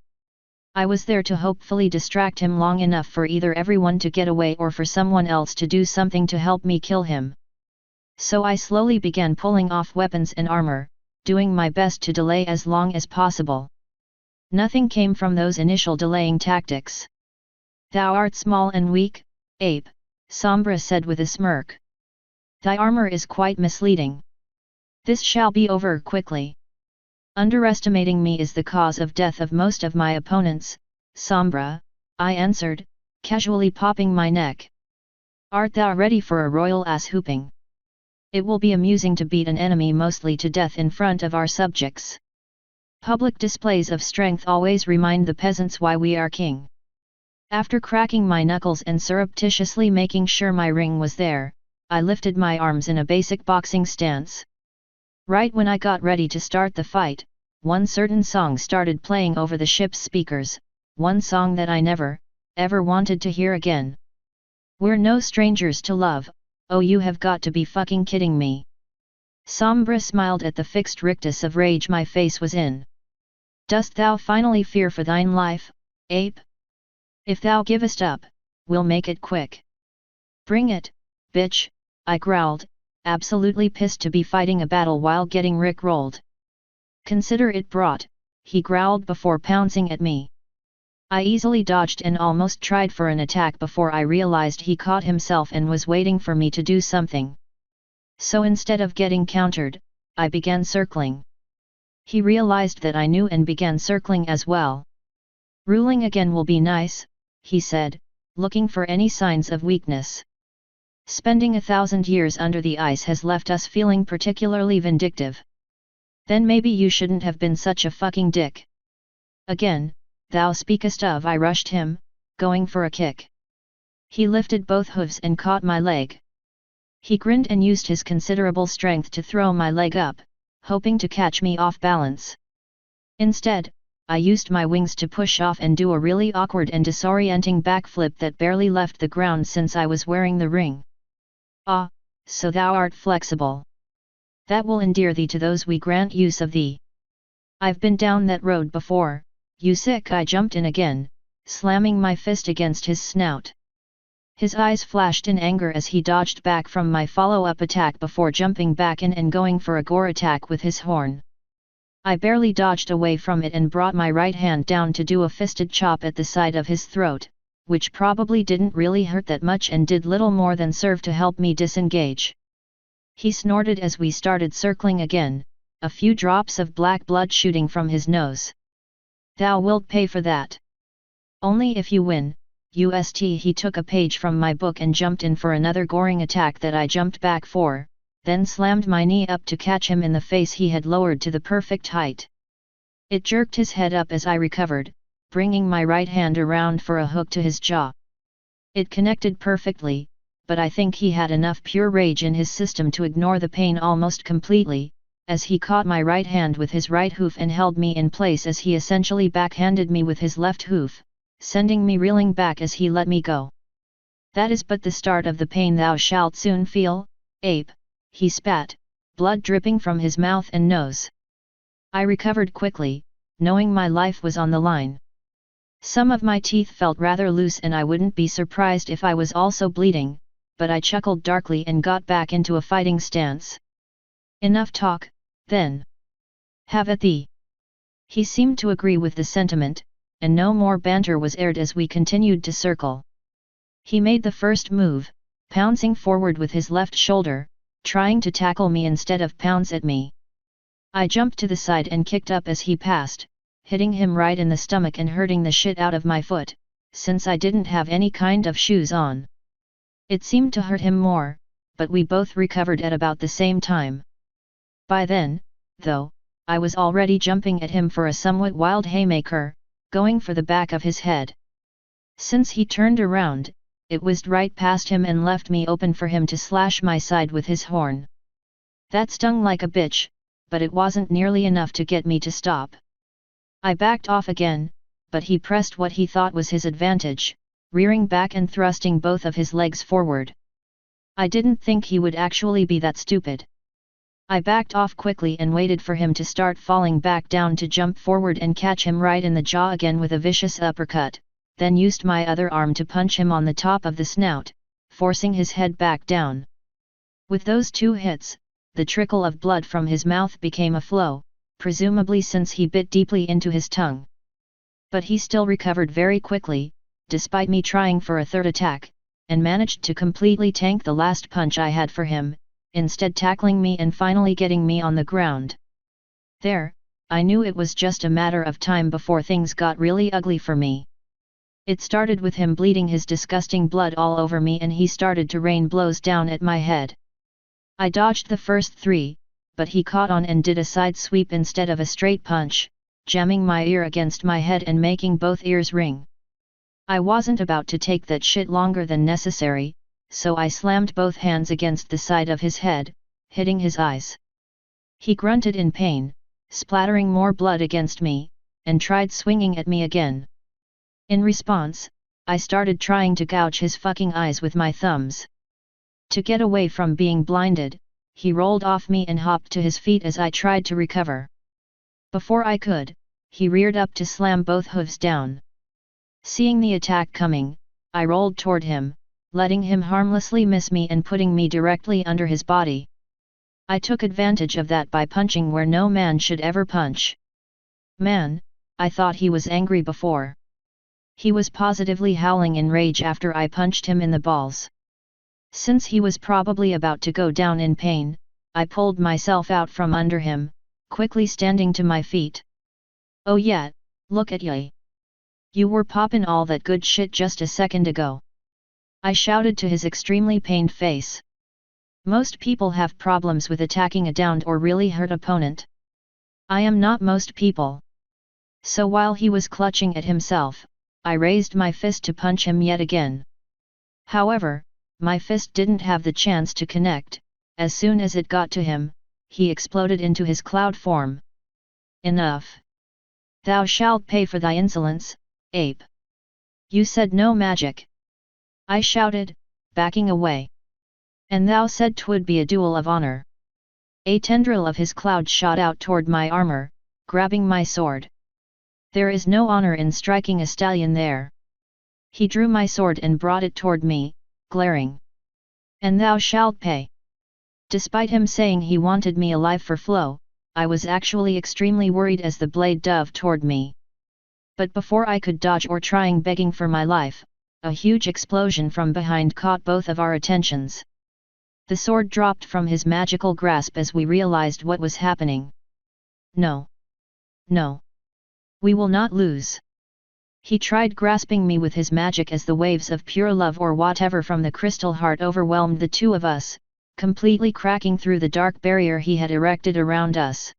I was there to hopefully distract him long enough for either everyone to get away or for someone else to do something to help me kill him. So I slowly began pulling off weapons and armor, doing my best to delay as long as possible. Nothing came from those initial delaying tactics. Thou art small and weak, ape, Sombra said with a smirk. Thy armor is quite misleading. This shall be over quickly. Underestimating me is the cause of death of most of my opponents, Sombra, I answered, casually popping my neck. Art thou ready for a royal ass whooping? It will be amusing to beat an enemy mostly to death in front of our subjects. Public displays of strength always remind the peasants why we are king. After cracking my knuckles and surreptitiously making sure my ring was there, I lifted my arms in a basic boxing stance. Right when I got ready to start the fight, one certain song started playing over the ship's speakers, one song that I never, ever wanted to hear again. We're no strangers to love, oh you have got to be fucking kidding me. Sombra smiled at the fixed rictus of rage my face was in. Dost thou finally fear for thine life, ape? If thou givest up, we'll make it quick. Bring it, bitch, I growled, absolutely pissed to be fighting a battle while getting rick-rolled. Consider it brought, he growled before pouncing at me. I easily dodged and almost tried for an attack before I realized he caught himself and was waiting for me to do something. So instead of getting countered, I began circling. He realized that I knew and began circling as well. Ruling again will be nice, he said, looking for any signs of weakness. Spending 1,000 years under the ice has left us feeling particularly vindictive. Then maybe you shouldn't have been such a fucking dick. Again, thou speakest of, I rushed him, going for a kick. He lifted both hooves and caught my leg. He grinned and used his considerable strength to throw my leg up, hoping to catch me off balance. Instead, I used my wings to push off and do a really awkward and disorienting backflip that barely left the ground since I was wearing the ring. Ah, so thou art flexible. That will endear thee to those we grant use of thee. I've been down that road before, you sick. I jumped in again, slamming my fist against his snout. His eyes flashed in anger as he dodged back from my follow-up attack before jumping back in and going for a gore attack with his horn. I barely dodged away from it and brought my right hand down to do a fisted chop at the side of his throat, which probably didn't really hurt that much and did little more than serve to help me disengage. He snorted as we started circling again, a few drops of black blood shooting from his nose. Thou wilt pay for that. Only if you win, He took a page from my book and jumped in for another goring attack that I jumped back for, then slammed my knee up to catch him in the face. He had lowered to the perfect height. It jerked his head up as I recovered, bringing my right hand around for a hook to his jaw. It connected perfectly, but I think he had enough pure rage in his system to ignore the pain almost completely, as he caught my right hand with his right hoof and held me in place as he essentially backhanded me with his left hoof, sending me reeling back as he let me go. That is but the start of the pain thou shalt soon feel, ape, he spat, blood dripping from his mouth and nose. I recovered quickly, knowing my life was on the line. Some of my teeth felt rather loose and I wouldn't be surprised if I was also bleeding, but I chuckled darkly and got back into a fighting stance. Enough talk, then. Have at thee. He seemed to agree with the sentiment, and no more banter was aired as we continued to circle. He made the first move, pouncing forward with his left shoulder, trying to tackle me instead of pounce at me. I jumped to the side and kicked up as he passed, hitting him right in the stomach and hurting the shit out of my foot, since I didn't have any kind of shoes on. It seemed to hurt him more, but we both recovered at about the same time. By then, though, I was already jumping at him for a somewhat wild haymaker, going for the back of his head. Since he turned around, it whizzed right past him and left me open for him to slash my side with his horn. That stung like a bitch, but it wasn't nearly enough to get me to stop. I backed off again, but he pressed what he thought was his advantage, rearing back and thrusting both of his legs forward. I didn't think he would actually be that stupid. I backed off quickly and waited for him to start falling back down to jump forward and catch him right in the jaw again with a vicious uppercut, then used my other arm to punch him on the top of the snout, forcing his head back down. With those two hits, the trickle of blood from his mouth became a flow, presumably since he bit deeply into his tongue. But he still recovered very quickly, despite me trying for a third attack, and managed to completely tank the last punch I had for him, instead tackling me and finally getting me on the ground. There, I knew it was just a matter of time before things got really ugly for me. It started with him bleeding his disgusting blood all over me and he started to rain blows down at my head. I dodged the first three, but he caught on and did a side sweep instead of a straight punch, jamming my ear against my head and making both ears ring. I wasn't about to take that shit longer than necessary, so I slammed both hands against the side of his head, hitting his eyes. He grunted in pain, splattering more blood against me, and tried swinging at me again. In response, I started trying to gouge his fucking eyes with my thumbs. To get away from being blinded, he rolled off me and hopped to his feet as I tried to recover. Before I could, he reared up to slam both hooves down. Seeing the attack coming, I rolled toward him, letting him harmlessly miss me and putting me directly under his body. I took advantage of that by punching where no man should ever punch. Man, I thought he was angry before. He was positively howling in rage after I punched him in the balls. Since he was probably about to go down in pain, I pulled myself out from under him, quickly standing to my feet. Oh yeah, look at ya. You were poppin' all that good shit just a second ago. I shouted to his extremely pained face. Most people have problems with attacking a downed or really hurt opponent. I am not most people. So while he was clutching at himself, I raised my fist to punch him yet again. However, my fist didn't have the chance to connect. As soon as it got to him, he exploded into his cloud form. Enough! Thou shalt pay for thy insolence, ape! You said no magic! I shouted, backing away. And thou said 'twould be a duel of honor. A tendril of his cloud shot out toward my armor, grabbing my sword. There is no honor in striking a stallion there. He drew my sword and brought it toward me, glaring. And thou shalt pay. Despite him saying he wanted me alive for flow, I was actually extremely worried as the blade dove toward me. But before I could dodge or trying begging for my life, a huge explosion from behind caught both of our attentions. The sword dropped from his magical grasp as we realized what was happening. No. No. We will not lose. He tried grasping me with his magic as the waves of pure love or whatever from the crystal heart overwhelmed the two of us, completely cracking through the dark barrier he had erected around us.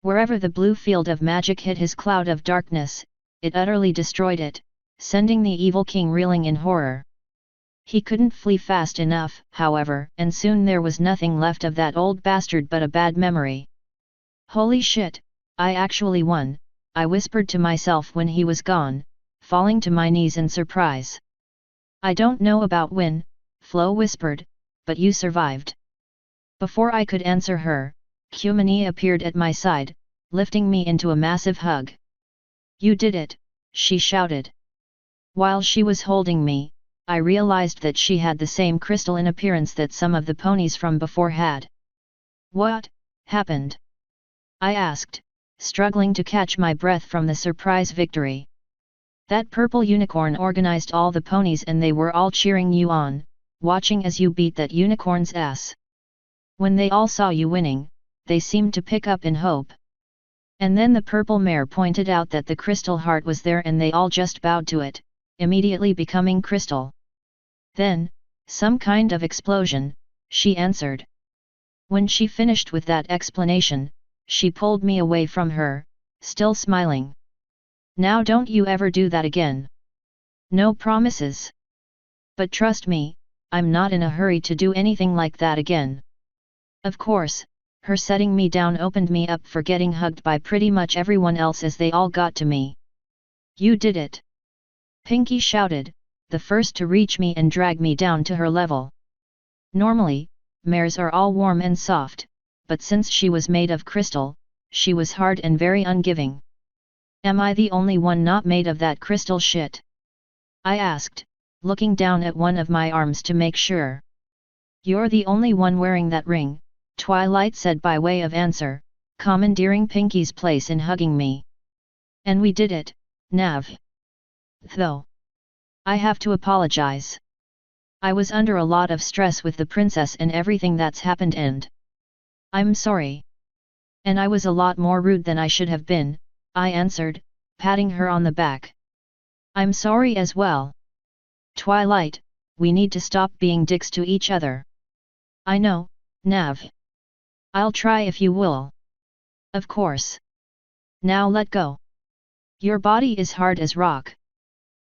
Wherever the blue field of magic hit his cloud of darkness, it utterly destroyed it, sending the evil king reeling in horror. He couldn't flee fast enough, however, and soon there was nothing left of that old bastard but a bad memory. Holy shit, I actually won, I whispered to myself when he was gone, falling to my knees in surprise. I don't know about when, Flo whispered, but you survived. Before I could answer her, Kumani appeared at my side, lifting me into a massive hug. You did it, she shouted. While she was holding me, I realized that she had the same crystal in appearance that some of the ponies from before had. What? happened?" I asked, struggling to catch my breath from the surprise victory. "That purple unicorn organized all the ponies and they were all cheering you on, watching as you beat that unicorn's ass. When they all saw you winning, they seemed to pick up in hope. And then the purple mare pointed out that the crystal heart was there and they all just bowed to it, immediately becoming crystal. Then, some kind of explosion," she answered. When she finished with that explanation, she pulled me away from her, still smiling. "Now don't you ever do that again. No promises. But trust me, I'm not in a hurry to do anything like that again." Of course, her setting me down opened me up for getting hugged by pretty much everyone else as they all got to me. "You did it!" Pinky shouted, the first to reach me and drag me down to her level. Normally, mares are all warm and soft, but since she was made of crystal, she was hard and very ungiving. "Am I the only one not made of that crystal shit?" I asked, looking down at one of my arms to make sure. "You're the only one wearing that ring," Twilight said by way of answer, commandeering Pinky's place in hugging me. "And we did it, Nav. Though I have to apologize. I was under a lot of stress with the princess and everything that's happened and I'm sorry. And I was a lot more rude than I should have been," I answered, patting her on the back. "I'm sorry as well. Twilight, we need to stop being dicks to each other." "I know, Nav. I'll try if you will." "Of course. Now let go. Your body is hard as rock."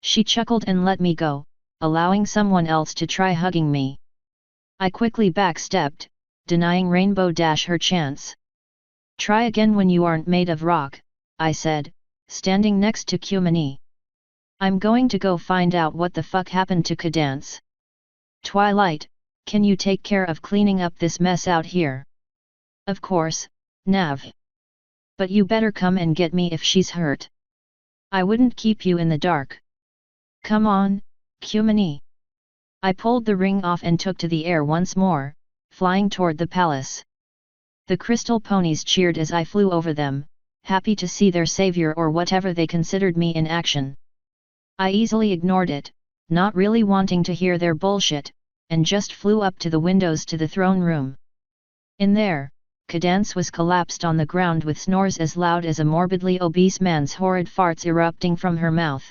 She chuckled and let me go, allowing someone else to try hugging me. I quickly backstepped, denying Rainbow Dash her chance. "Try again when you aren't made of rock," I said, standing next to Kumini. "I'm going to go find out what the fuck happened to Cadance. Twilight, can you take care of cleaning up this mess out here?" "Of course, Nav. But you better come and get me if she's hurt. I wouldn't keep you in the dark." "Come on, Kumini." I pulled the ring off and took to the air once more, flying toward the palace. The crystal ponies cheered as I flew over them, happy to see their savior or whatever they considered me in action. I easily ignored it, not really wanting to hear their bullshit, and just flew up to the windows to the throne room. In there, Cadance was collapsed on the ground with snores as loud as a morbidly obese man's horrid farts erupting from her mouth.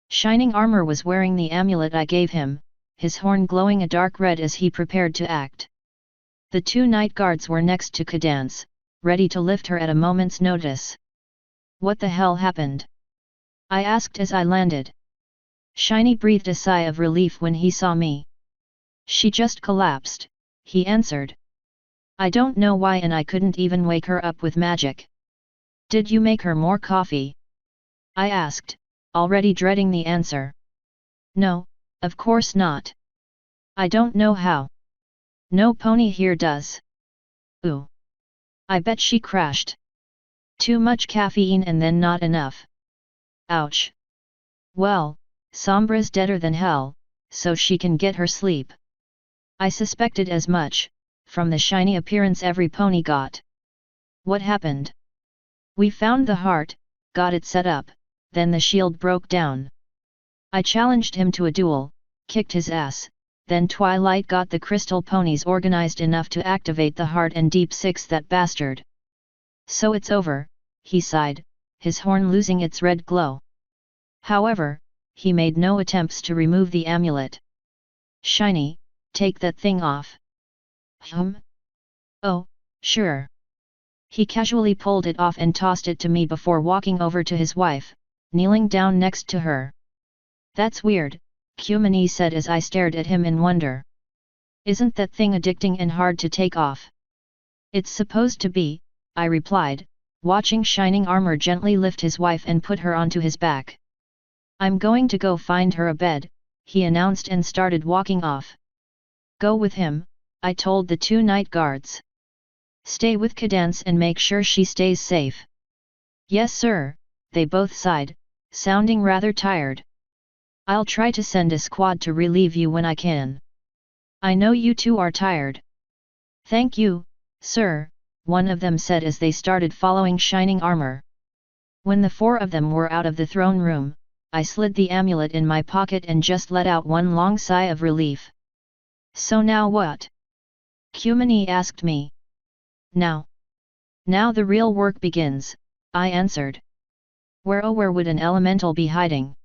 Shining Armor was wearing the amulet I gave him, his horn glowing a dark red as he prepared to act. The 2 night guards were next to Cadance, ready to lift her at a moment's notice. "What the hell happened?" I asked as I landed. Shiny breathed a sigh of relief when he saw me. "She just collapsed," he answered. "I don't know why and I couldn't even wake her up with magic." "Did you make her more coffee?" I asked, already dreading the answer. "No, of course not. I don't know how. No pony here does." "Ooh. I bet she crashed. Too much caffeine and then not enough. Ouch. Well, Sombra's deader than hell, so she can get her sleep." I suspected as much, from the shiny appearance every pony got. "What happened?" "We found the heart, got it set up, then the shield broke down. I challenged him to a duel, kicked his ass, then Twilight got the crystal ponies organized enough to activate the heart and deep six that bastard. So it's over," he sighed, his horn losing its red glow. However, he made no attempts to remove the amulet. "Shiny, take that thing off." "Oh, sure." He casually pulled it off and tossed it to me before walking over to his wife, kneeling down next to her. "That's weird," Kumini said as I stared at him in wonder. "Isn't that thing addicting and hard to take off?" "It's supposed to be," I replied, watching Shining Armor gently lift his wife and put her onto his back. "I'm going to go find her a bed," he announced and started walking off. "Go with him," I told the 2 night guards. "Stay with Cadance and make sure she stays safe." "Yes sir," they both sighed, sounding rather tired. "I'll try to send a squad to relieve you when I can. I know you two are tired." "Thank you, sir," one of them said as they started following shining armor. When the four of them were out of the throne room, I slid the amulet in my pocket and just let out one long sigh of relief. So now what? Kumini asked me. Now the real work begins, I answered. Where would an elemental be hiding?